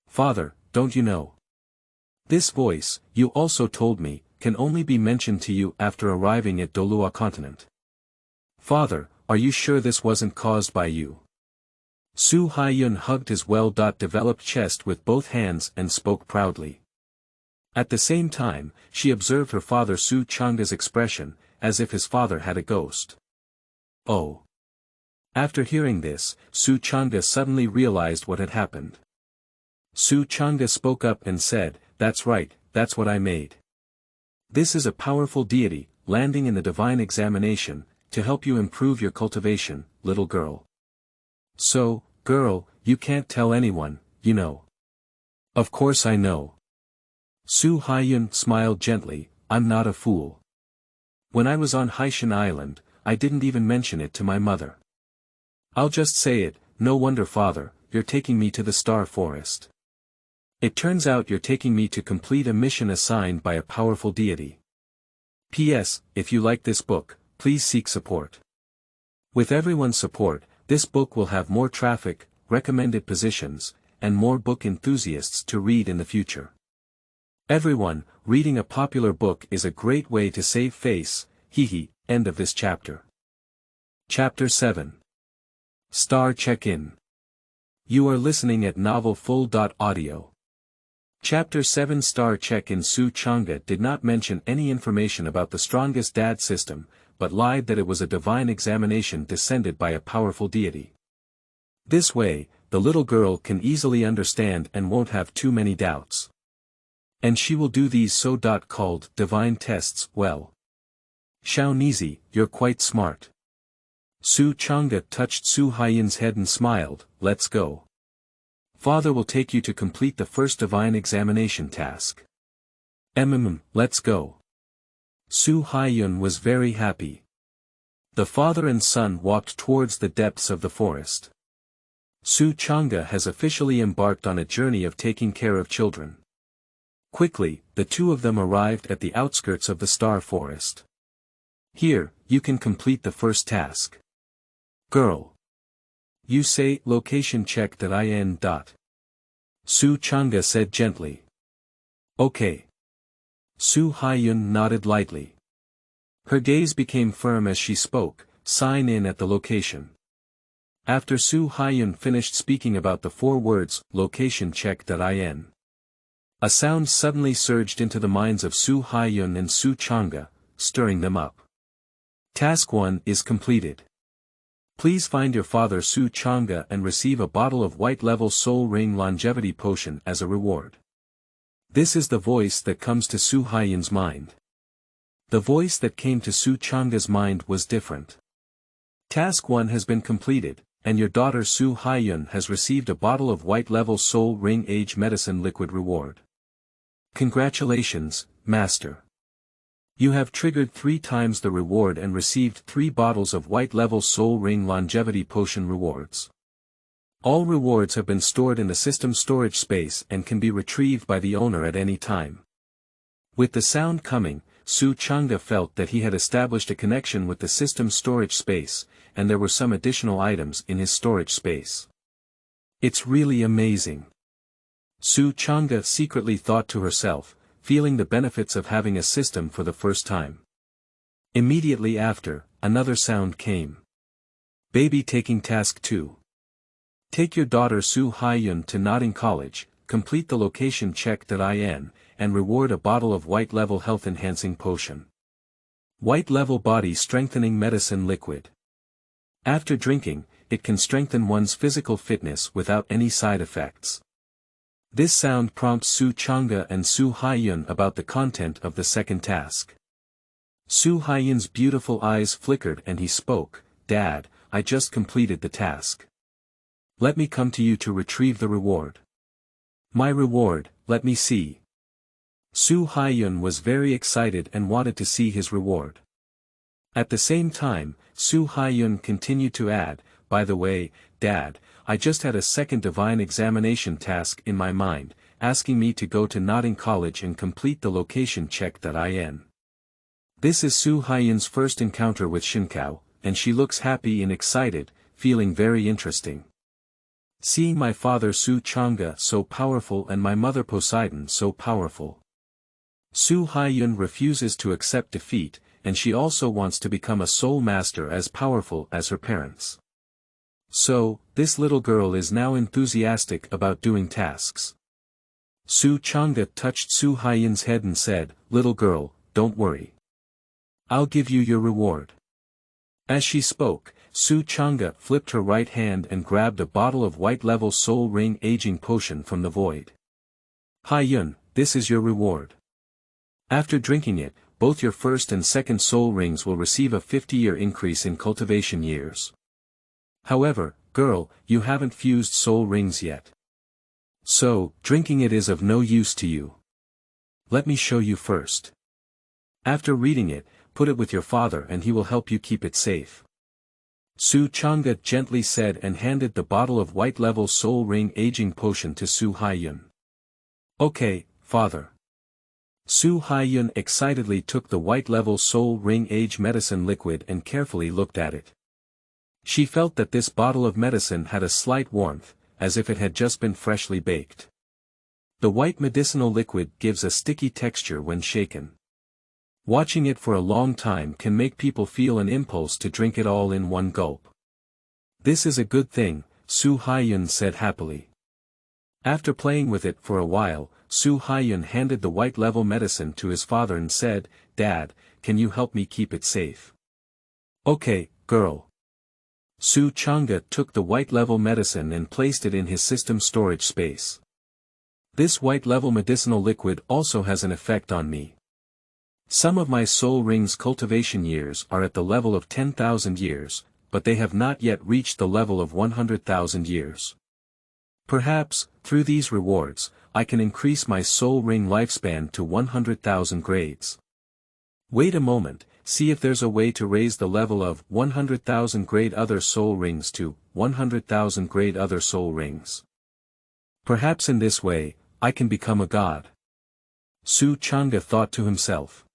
Father, don't you know? This voice, you also told me, can only be mentioned to you after arriving at Douluo Continent. Father, are you sure this wasn't caused by you?" Su Haiyun hugged his well-developed chest with both hands and spoke proudly. At the same time, she observed her father Su Changge's expression, as if his father had a ghost. Oh! After hearing this, Su Changge suddenly realized what had happened. Su Changge spoke up and said, "That's right, that's what I made. This is a powerful deity, landing in the divine examination, to help you improve your cultivation, little girl. So, girl, you can't tell anyone, you know." "Of course I know." Su Haiyun smiled gently, "I'm not a fool. When I was on Haishan Island, I didn't even mention it to my mother. I'll just say it, no wonder father, you're taking me to the Star Forest. It turns out you're taking me to complete a mission assigned by a powerful deity. P.S. If you like this book, please seek support. With everyone's support, this book will have more traffic, recommended positions, and more book enthusiasts to read in the future. Everyone, reading a popular book is a great way to save face, hehe, end of this chapter. Chapter 7. Star Check-In. You are listening at novelfull.audio. Chapter 7 Star Check-In. Su Changge did not mention any information about the strongest dad system, but lied that it was a divine examination descended by a powerful deity. This way, the little girl can easily understand and won't have too many doubts. And she will do these so-called divine tests well. Xiaonizi, you're quite smart. Su Changge touched Su Haiyun's head and smiled, "Let's go. Father will take you to complete the first divine examination task. Let's go." Su Haiyun was very happy. The father and son walked towards the depths of the forest. Su Changge has officially embarked on a journey of taking care of children. Quickly, the two of them arrived at the outskirts of the Star Forest. "Here, you can complete the first task. Girl. You say, location check that I n. Su Changge said gently. Okay. Su Haiyun nodded lightly. Her gaze became firm as she spoke, sign in at the location. After Su Haiyun finished speaking about the 4 words, location check that I n. A sound suddenly surged into the minds of Su Haiyun and Su Changge, stirring them up. Task 1 is completed. Please find your father Su Changge and receive a bottle of white-level soul ring longevity potion as a reward. This is the voice that comes to Su Haiyun's mind. The voice that came to Su Changge's mind was different. Task 1 has been completed, and your daughter Su Haiyun has received a bottle of white-level soul ring age medicine liquid reward. Congratulations, Master. You have triggered 3 times the reward and received 3 bottles of white-level soul ring longevity potion rewards. All rewards have been stored in the system storage space and can be retrieved by the owner at any time. With the sound coming, Su Changge felt that he had established a connection with the system storage space, and there were some additional items in his storage space. It's really amazing. Su Changge secretly thought to herself, feeling the benefits of having a system for the first time. Immediately after, another sound came. Baby taking task 2. Take your daughter Su Haiyun to Nodin College, complete the location check that I n, and reward a bottle of white-level health-enhancing potion. White-level body strengthening medicine liquid. After drinking, it can strengthen one's physical fitness without any side effects. This sound prompts Su Changge and Su Haiyun about the content of the second task. Su Haiyun's beautiful eyes flickered and he spoke, "Dad, I just completed the task. Let me come to you to retrieve the reward." "My reward, let me see." Su Haiyun was very excited and wanted to see his reward. At the same time, Su Haiyun continued to add, "By the way, Dad, I just had a second divine examination task in my mind, asking me to go to Nodin College and complete the location check that in. This is Su Haiyun's first encounter with Shinkao, and she looks happy and excited, feeling very interesting. Seeing my father Su Changge so powerful and my mother Poseidon so powerful. Su Haiyun refuses to accept defeat, and she also wants to become a soul master as powerful as her parents. So, this little girl is now enthusiastic about doing tasks. Su Changge touched Su Haiyun's head and said, "Little girl, don't worry. I'll give you your reward." As she spoke, Su Changge flipped her right hand and grabbed a bottle of white-level soul ring aging potion from the void. "Haiyun, this is your reward. After drinking it, both your first and second soul rings will receive a 50-year increase in cultivation years. However, girl, you haven't fused soul rings yet. So, drinking it is of no use to you. Let me show you first. After reading it, put it with your father and he will help you keep it safe." Su Changge gently said and handed the bottle of white-level soul ring aging potion to Su Haiyun. "Okay, father." Su Haiyun excitedly took the white-level soul ring age medicine liquid and carefully looked at it. She felt that this bottle of medicine had a slight warmth, as if it had just been freshly baked. The white medicinal liquid gives a sticky texture when shaken. Watching it for a long time can make people feel an impulse to drink it all in one gulp. "This is a good thing," Su Haiyun said happily. After playing with it for a while, Su Haiyun handed the white-level medicine to his father and said, "Dad, can you help me keep it safe?" "Okay, girl." Su Changge took the white-level medicine and placed it in his system storage space. "This white-level medicinal liquid also has an effect on me. Some of my soul rings' cultivation years are at the level of 10,000 years, but they have not yet reached the level of 100,000 years. Perhaps, through these rewards, I can increase my soul ring lifespan to 100,000 grades. Wait a moment, see if there's a way to raise the level of 100,000 grade other soul rings to 100,000 grade other soul rings. Perhaps in this way, I can become a god." Su Changge thought to himself.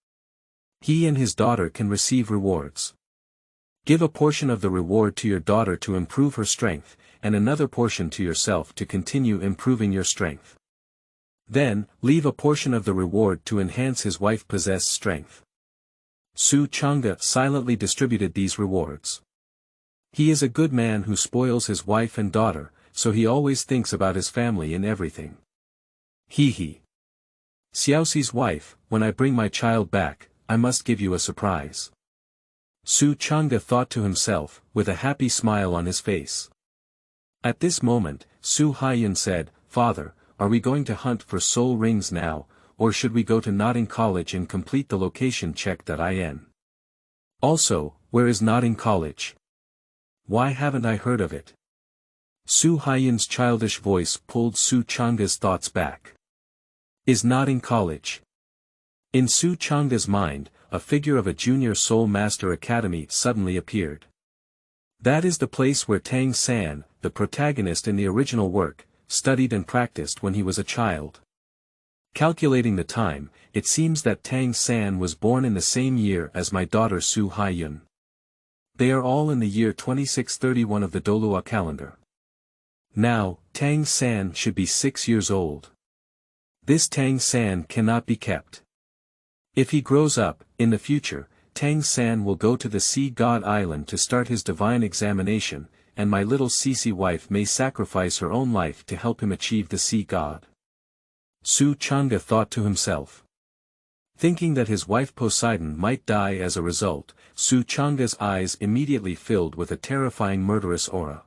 He and his daughter can receive rewards. Give a portion of the reward to your daughter to improve her strength, and another portion to yourself to continue improving your strength. Then, leave a portion of the reward to enhance his wife Posesse's strength. Su Changge silently distributed these rewards. He is a good man who spoils his wife and daughter, so he always thinks about his family in everything. He. Xiaoxi's wife, when I bring my child back, I must give you a surprise. Su Changge thought to himself, with a happy smile on his face. At this moment, Su Haiyun said, "Father, are we going to hunt for soul rings now, or should we go to Nodin College and complete the location check that in? Also, where is Nodin College? Why haven't I heard of it?" Su Haiyun's childish voice pulled Su Changge's thoughts back. Is Nodin College? In Su Changge's mind, a figure of a junior soul master academy suddenly appeared. That is the place where Tang San, the protagonist in the original work, studied and practiced when he was a child. Calculating the time, it seems that Tang San was born in the same year as my daughter Su Haiyun. They are all in the year 2631 of the Douluo calendar. Now, Tang San should be 6 years old. This Tang San cannot be kept. If he grows up, in the future, Tang San will go to the Sea God Island to start his divine examination, and my little Sisi wife may sacrifice her own life to help him achieve the Sea God. Su Changge thought to himself. Thinking that his wife Poseidon might die as a result, Su Changge's eyes immediately filled with a terrifying murderous aura.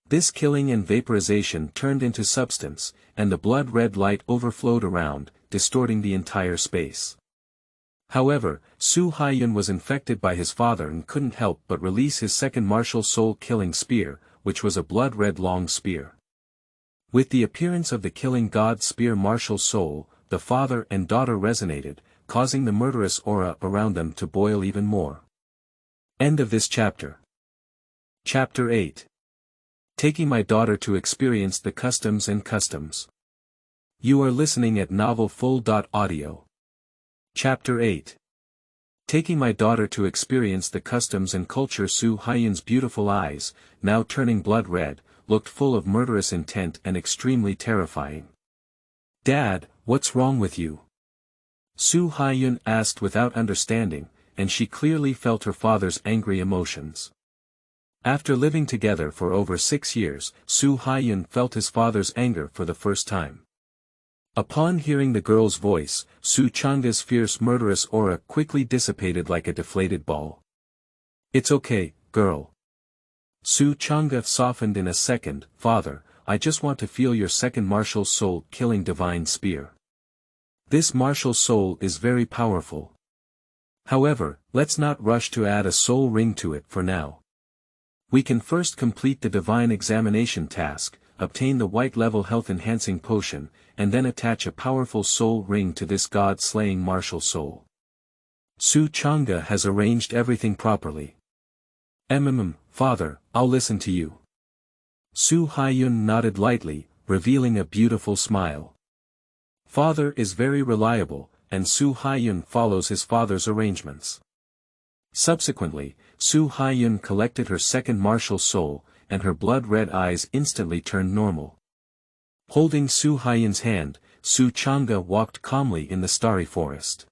This killing and vaporization turned into substance, and the blood-red light overflowed around, distorting the entire space. However, Su Haiyun was infected by his father and couldn't help but release his second martial soul-killing spear, which was a blood-red long spear. With the appearance of the killing god spear martial soul, the father and daughter resonated, causing the murderous aura around them to boil even more. End of this chapter. Chapter 8. Taking my daughter to experience the customs and customs. You are listening at novelfull.audio. Chapter 8. Taking my daughter to experience the customs and culture. Su Haiyun's beautiful eyes, now turning blood red, looked full of murderous intent and extremely terrifying. Dad, what's wrong with you? Su Haiyun asked without understanding, and she clearly felt her father's angry emotions. After living together for over 6 years, Su Haiyun felt his father's anger for the first time. Upon hearing the girl's voice, Su Changge's fierce murderous aura quickly dissipated like a deflated ball. It's okay, girl. Su Changge softened in a second. Father, I just want to feel your second martial soul-killing divine spear. This martial soul is very powerful. However, let's not rush to add a soul ring to it for now. We can first complete the divine examination task, obtain the white-level health-enhancing potion, and then attach a powerful soul ring to this god-slaying martial soul. Su Changge has arranged everything properly. Father, I'll listen to you. Su Haiyun nodded lightly, revealing a beautiful smile. Father is very reliable, and Su Haiyun follows his father's arrangements. Subsequently, Su Haiyun collected her second martial soul, and her blood-red eyes instantly turned normal. Holding Su Haiyun's hand, Su Changge walked calmly in the starry forest.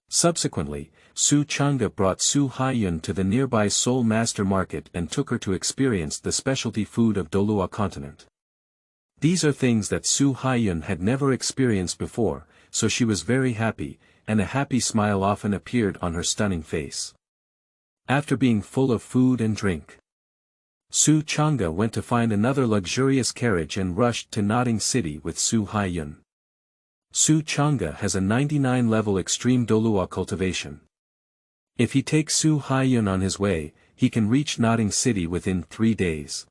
Subsequently, Su Changge brought Su Haiyun to the nearby Soul Master Market and took her to experience the specialty food of Douluo Continent. These are things that Su Haiyun had never experienced before, so she was very happy, and a happy smile often appeared on her stunning face. After being full of food and drink, Su Changge went to find another luxurious carriage and rushed to Nodin City with Su Haiyun. Su Changge has a 99-level extreme Douluo cultivation. If he takes Su Haiyun on his way, he can reach Nodin City within 3 days.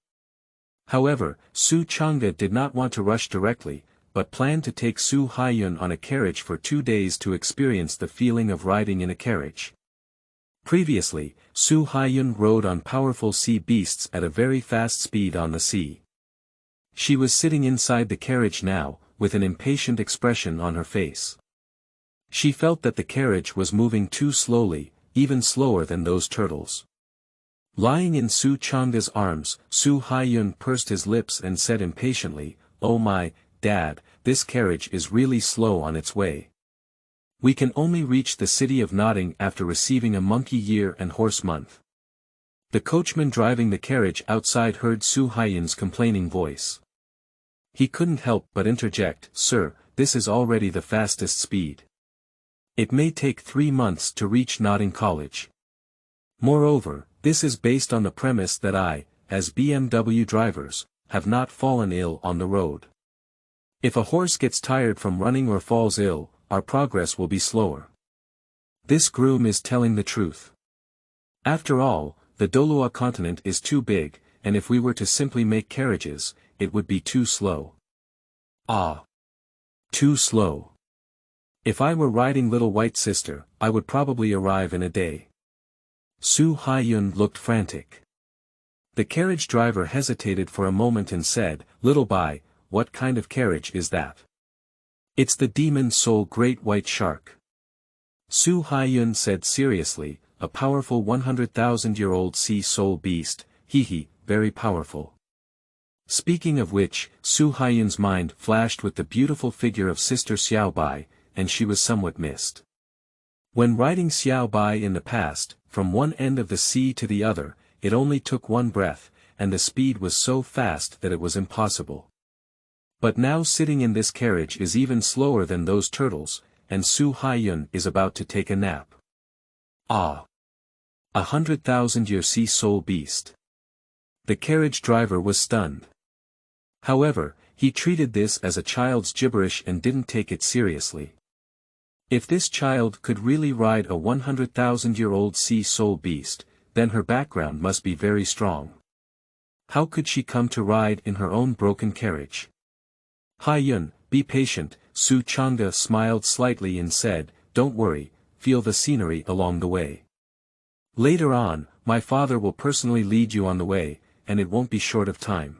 However, Su Changge did not want to rush directly, but planned to take Su Haiyun on a carriage for 2 days to experience the feeling of riding in a carriage. Previously, Su Haiyun rode on powerful sea beasts at a very fast speed on the sea. She was sitting inside the carriage now, with an impatient expression on her face. She felt that the carriage was moving too slowly, even slower than those turtles. Lying in Su Changge's arms, Su Haiyun pursed his lips and said impatiently, "Oh my, Dad, this carriage is really slow on its way. We can only reach the city of Nodin after receiving a monkey year and horse month." The coachman driving the carriage outside heard Su Haiyun's complaining voice. He couldn't help but interject, "Sir, this is already the fastest speed. It may take 3 months to reach Nodin College. Moreover, this is based on the premise that I, as BMW drivers, have not fallen ill on the road. If a horse gets tired from running or falls ill, our progress will be slower. This groom is telling the truth. After all, the Douluo Continent is too big, and if we were to simply make carriages, it would be too slow. Ah! Too slow. If I were riding Little White Sister, I would probably arrive in a day." Su Haiyun looked frantic. The carriage driver hesitated for a moment and said, "Little Bai, what kind of carriage is that?" "It's the Demon Soul Great White Shark." Su Haiyun said seriously, "A powerful 100,000-year-old sea soul beast, very powerful." Speaking of which, Su Haiyun's mind flashed with the beautiful figure of Sister Xiao Bai, and she was somewhat missed. When riding Xiao Bai in the past, from one end of the sea to the other, it only took one breath, and the speed was so fast that it was impossible. But now sitting in this carriage is even slower than those turtles, and Su Haiyun is about to take a nap. Ah! 100,000-year sea soul beast. The carriage driver was stunned. However, he treated this as a child's gibberish and didn't take it seriously. If this child could really ride a 100,000-year-old sea soul beast, then her background must be very strong. How could she come to ride in her own broken carriage? Haiyun, be patient, Su Changge smiled slightly and said, don't worry, feel the scenery along the way. Later on, my father will personally lead you on the way, and it won't be short of time.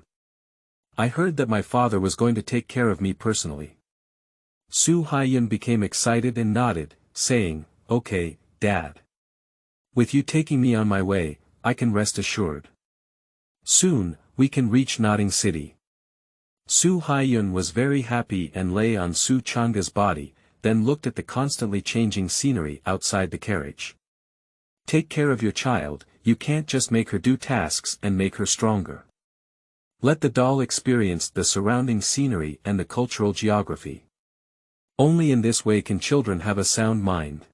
I heard that my father was going to take care of me personally. Su Haiyun became excited and nodded, saying, okay, Dad. With you taking me on my way, I can rest assured. Soon, we can reach Nodin City. Su Haiyun was very happy and lay on Su Changge's body, then looked at the constantly changing scenery outside the carriage. Take care of your child, you can't just make her do tasks and make her stronger. Let the doll experience the surrounding scenery and the cultural geography. Only in this way can children have a sound mind.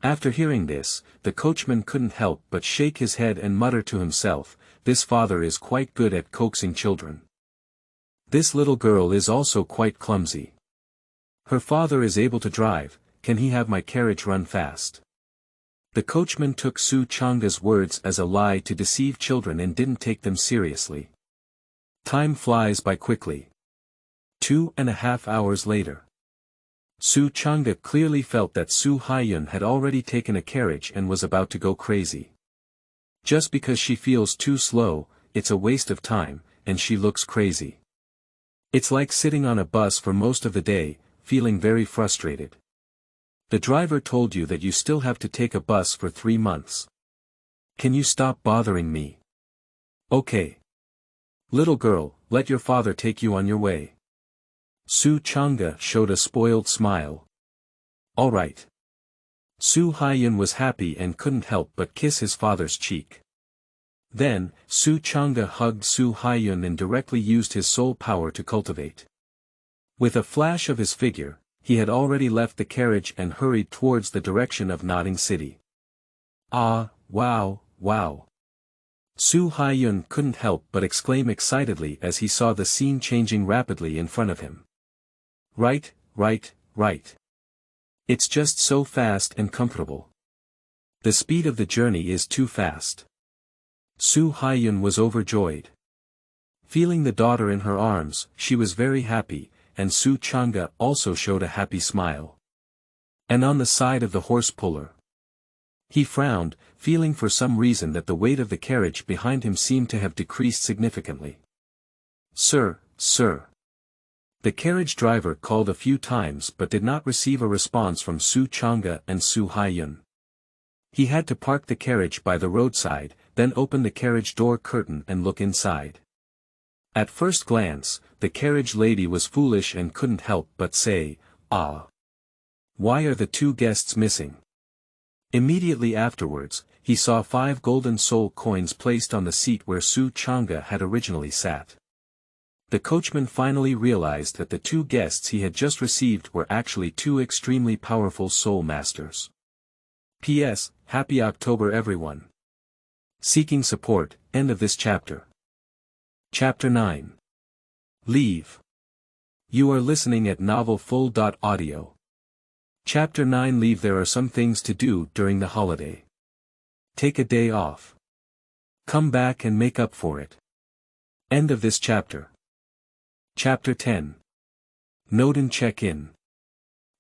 After hearing this, the coachman couldn't help but shake his head and mutter to himself, this father is quite good at coaxing children. This little girl is also quite clumsy. Her father is able to drive, can he have my carriage run fast? The coachman took Su Changge's words as a lie to deceive children and didn't take them seriously. Time flies by quickly. 2.5 hours later. Su Changge clearly felt that Su Haiyun had already taken a carriage and was about to go crazy. Just because she feels too slow, it's a waste of time, and she looks crazy. It's like sitting on a bus for most of the day, feeling very frustrated. The driver told you that you still have to take a bus for 3 months. Can you stop bothering me? Okay. Little girl, let your father take you on your way. Su Changge showed a spoiled smile. All right. Su Haiyun was happy and couldn't help but kiss his father's cheek. Then, Su Changge hugged Su Haiyun and directly used his soul power to cultivate. With a flash of his figure, he had already left the carriage and hurried towards the direction of Nodin City. Ah, wow, wow. Su Haiyun couldn't help but exclaim excitedly as he saw the scene changing rapidly in front of him. Right, right, right. It's just so fast and comfortable. The speed of the journey is too fast. Su Haiyun was overjoyed. Feeling the daughter in her arms, she was very happy, and Su Changge also showed a happy smile. And on the side of the horse puller. He frowned, feeling for some reason that the weight of the carriage behind him seemed to have decreased significantly. Sir, sir. The carriage driver called a few times but did not receive a response from Su Changge and Su Haiyun. He had to park the carriage by the roadside, then open the carriage door curtain and look inside. At first glance, the carriage lady was foolish and couldn't help but say, ah. Why are the 2 guests missing? Immediately afterwards, he saw 5 golden soul coins placed on the seat where Su Changge had originally sat. The coachman finally realized that the 2 guests he had just received were actually 2 extremely powerful soul masters. P.S. Happy October everyone. Seeking support, end of this chapter. Chapter 9. Leave. You are listening at novelfull.audio. Chapter 9. Leave. There are some things to do during the holiday. Take a day off. Come back and make up for it. End of this chapter. Chapter 10. Nodin check-in.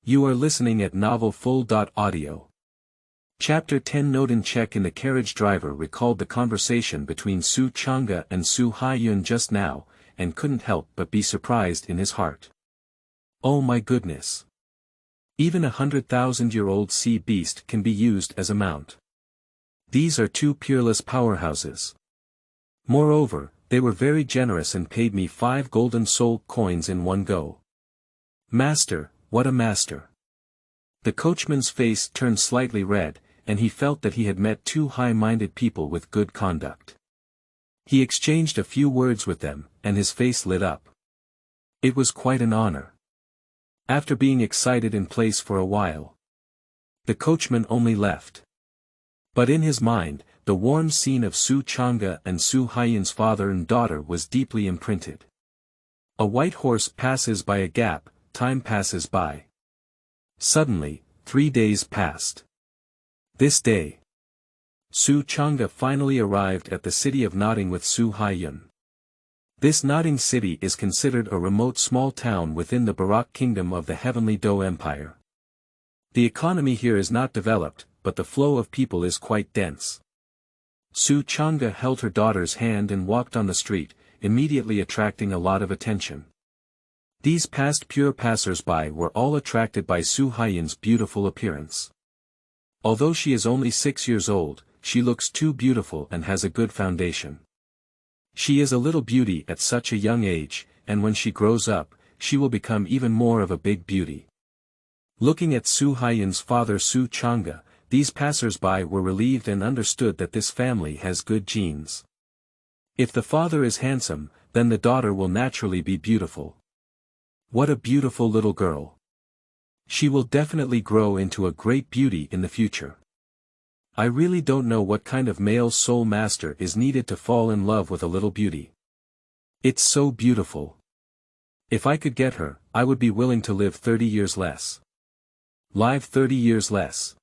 You are listening at novelfull.audio. Chapter 10. Nodin check-in. The carriage driver recalled the conversation between Su Changge and Su Haiyun just now, and couldn't help but be surprised in his heart. Oh my goodness. Even 100,000-year-old sea beast can be used as a mount. These are 2 peerless powerhouses. Moreover, they were very generous and paid me 5 golden soul coins in one go. Master, what a master. The coachman's face turned slightly red, and he felt that he had met 2 high-minded people with good conduct. He exchanged a few words with them, and his face lit up. It was quite an honor. After being excited in place for a while, the coachman only left. But in his mind, the warm scene of Su Changge and Su Haiyun's father and daughter was deeply imprinted. A white horse passes by a gap, time passes by. Suddenly, 3 days passed. This day, Su Changge finally arrived at the city of Nodin with Su Haiyun. This Nodin city is considered a remote small town within the Baroque kingdom of the heavenly Dou Empire. The economy here is not developed, but the flow of people is quite dense. Su Changge held her daughter's hand and walked on the street, immediately attracting a lot of attention. These past pure passers-by were all attracted by Su Haiyun's beautiful appearance. Although she is only 6 years old, she looks too beautiful and has a good foundation. She is a little beauty at such a young age, and when she grows up, she will become even more of a big beauty. Looking at Su Haiyun's father Su Changge, these passers-by were relieved and understood that this family has good genes. If the father is handsome, then the daughter will naturally be beautiful. What a beautiful little girl. She will definitely grow into a great beauty in the future. I really don't know what kind of male soul master is needed to fall in love with a little beauty. It's so beautiful. If I could get her, I would be willing to live 30 years less. Live 30 years less.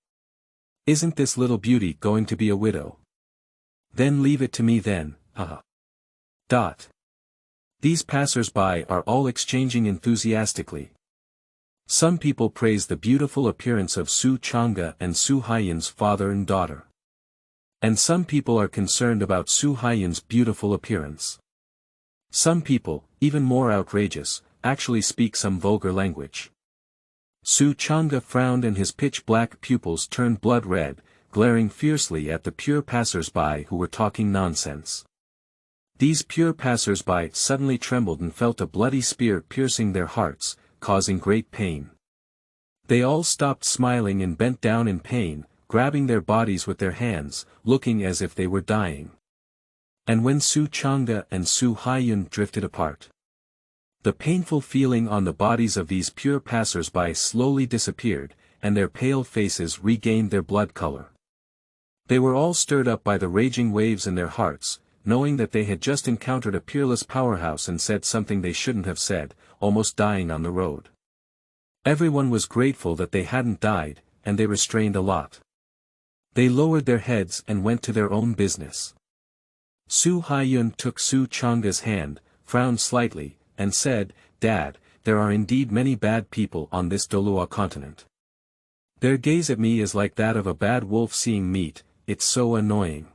Isn't this little beauty going to be a widow? Then leave it to me then, haha. These passers-by are all exchanging enthusiastically. Some people praise the beautiful appearance of Su Changge and Su Haiyun's father and daughter. And some people are concerned about Su Haiyun's beautiful appearance. Some people, even more outrageous, actually speak some vulgar language. Su Changge frowned and his pitch-black pupils turned blood red, glaring fiercely at the pure passers-by who were talking nonsense. These pure passers-by suddenly trembled and felt a bloody spear piercing their hearts, causing great pain. They all stopped smiling and bent down in pain, grabbing their bodies with their hands, looking as if they were dying. And when Su Changge and Su Haiyun drifted apart, the painful feeling on the bodies of these pure passers-by slowly disappeared, and their pale faces regained their blood color. They were all stirred up by the raging waves in their hearts, knowing that they had just encountered a peerless powerhouse and said something they shouldn't have said, almost dying on the road. Everyone was grateful that they hadn't died, and they restrained a lot. They lowered their heads and went to their own business. Su Haiyun took Su Changge's hand, frowned slightly, and said, "Dad, there are indeed many bad people on this Douluo Continent. Their gaze at me is like that of a bad wolf seeing meat, it's so annoying."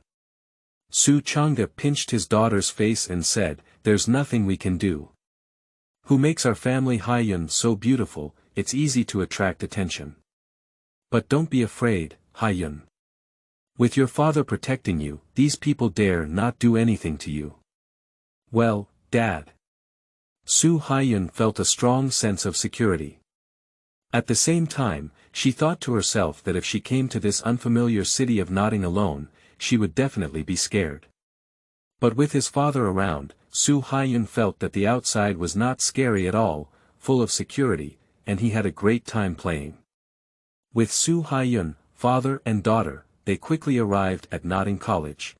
Su Changge pinched his daughter's face and said, "There's nothing we can do. Who makes our family Haiyun so beautiful, it's easy to attract attention. But don't be afraid, Haiyun. With your father protecting you, these people dare not do anything to you." "Well, Dad." Su Haiyun felt a strong sense of security. At the same time, she thought to herself that if she came to this unfamiliar city of Nodin alone, she would definitely be scared. But with his father around, Su Haiyun felt that the outside was not scary at all, full of security, and he had a great time playing. With Su Haiyun, father and daughter, they quickly arrived at Nodin College.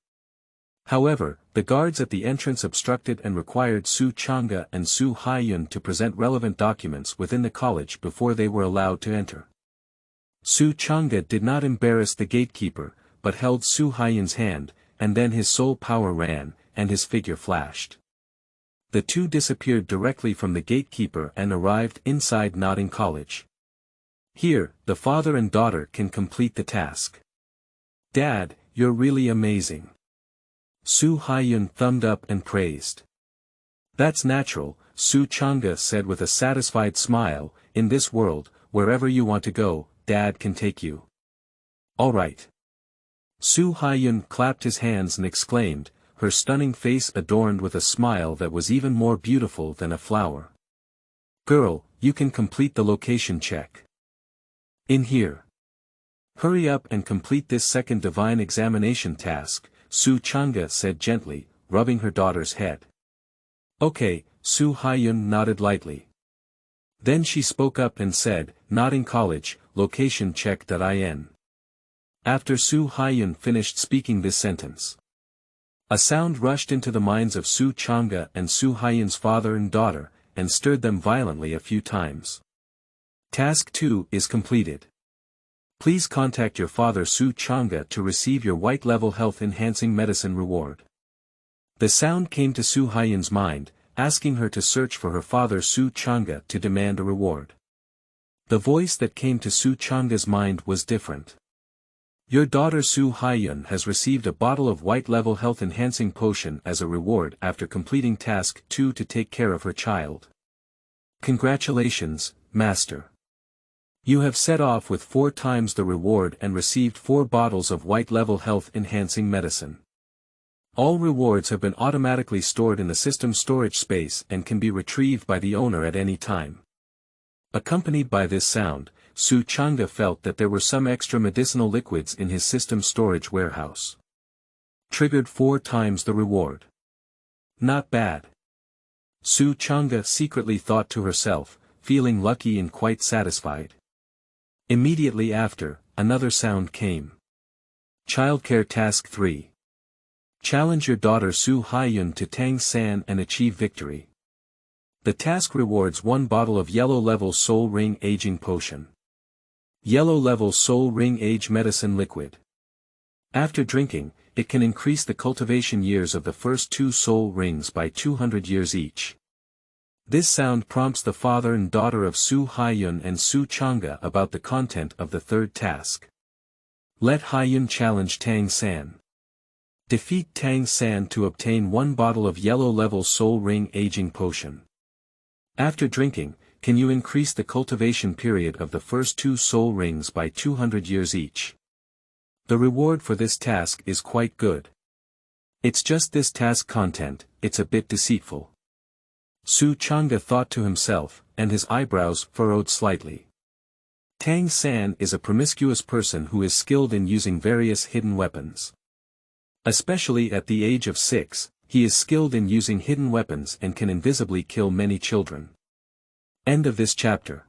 However, the guards at the entrance obstructed and required Su Changge and Su Haiyun to present relevant documents within the college before they were allowed to enter. Su Changge did not embarrass the gatekeeper, but held Su Haiyun's hand, and then his soul power ran, and his figure flashed. The two disappeared directly from the gatekeeper and arrived inside Nodin College. Here, the father and daughter can complete the task. "Dad, you're really amazing." Su Haiyun thumbed up and praised. "That's natural," Su Changge said with a satisfied smile, "in this world, wherever you want to go, Dad can take you." "All right." Su Haiyun clapped his hands and exclaimed, her stunning face adorned with a smile that was even more beautiful than a flower. "Girl, you can complete the location check. In here. Hurry up and complete this second divine examination task," Su Changge said gently, rubbing her daughter's head. "Okay," Su Haiyun nodded lightly. Then she spoke up and said, "Nodin College, location check.in. After Su Haiyun finished speaking this sentence, a sound rushed into the minds of Su Changge and Su Haiyun's father and daughter, and stirred them violently a few times. Task 2 is completed. Please contact your father Su Changge to receive your white-level health-enhancing medicine reward. The sound came to Su Haiyun's mind, asking her to search for her father Su Changge to demand a reward. The voice that came to Su Changge's mind was different. Your daughter Su Haiyun has received a bottle of white-level health-enhancing potion as a reward after completing task 2 to take care of her child. Congratulations, Master. You have set off with 4 times the reward and received 4 bottles of white-level health-enhancing medicine. All rewards have been automatically stored in the system storage space and can be retrieved by the owner at any time. Accompanied by this sound, Su Changge felt that there were some extra medicinal liquids in his system storage warehouse. Triggered 4 times the reward. Not bad. Su Changge secretly thought to herself, feeling lucky and quite satisfied. Immediately after, another sound came. Childcare Task 3. Challenge your daughter Su Haiyun to Tang San and achieve victory. The task rewards 1 bottle of yellow-level Soul Ring Aging Potion. Yellow-level Soul Ring Age Medicine Liquid. After drinking, it can increase the cultivation years of the first 2 soul rings by 200 years each. This sound prompts the father and daughter of Su Haiyun and Su Changge about the content of the 3rd task. Let Haiyun challenge Tang San. Defeat Tang San to obtain 1 bottle of yellow-level Soul Ring Aging Potion. After drinking, can you increase the cultivation period of the first 2 soul rings by 200 years each? The reward for this task is quite good. It's just this task content, it's a bit deceitful. Su Changge thought to himself, and his eyebrows furrowed slightly. Tang San is a promiscuous person who is skilled in using various hidden weapons. Especially at the age of 6, he is skilled in using hidden weapons and can invisibly kill many children. End of this chapter.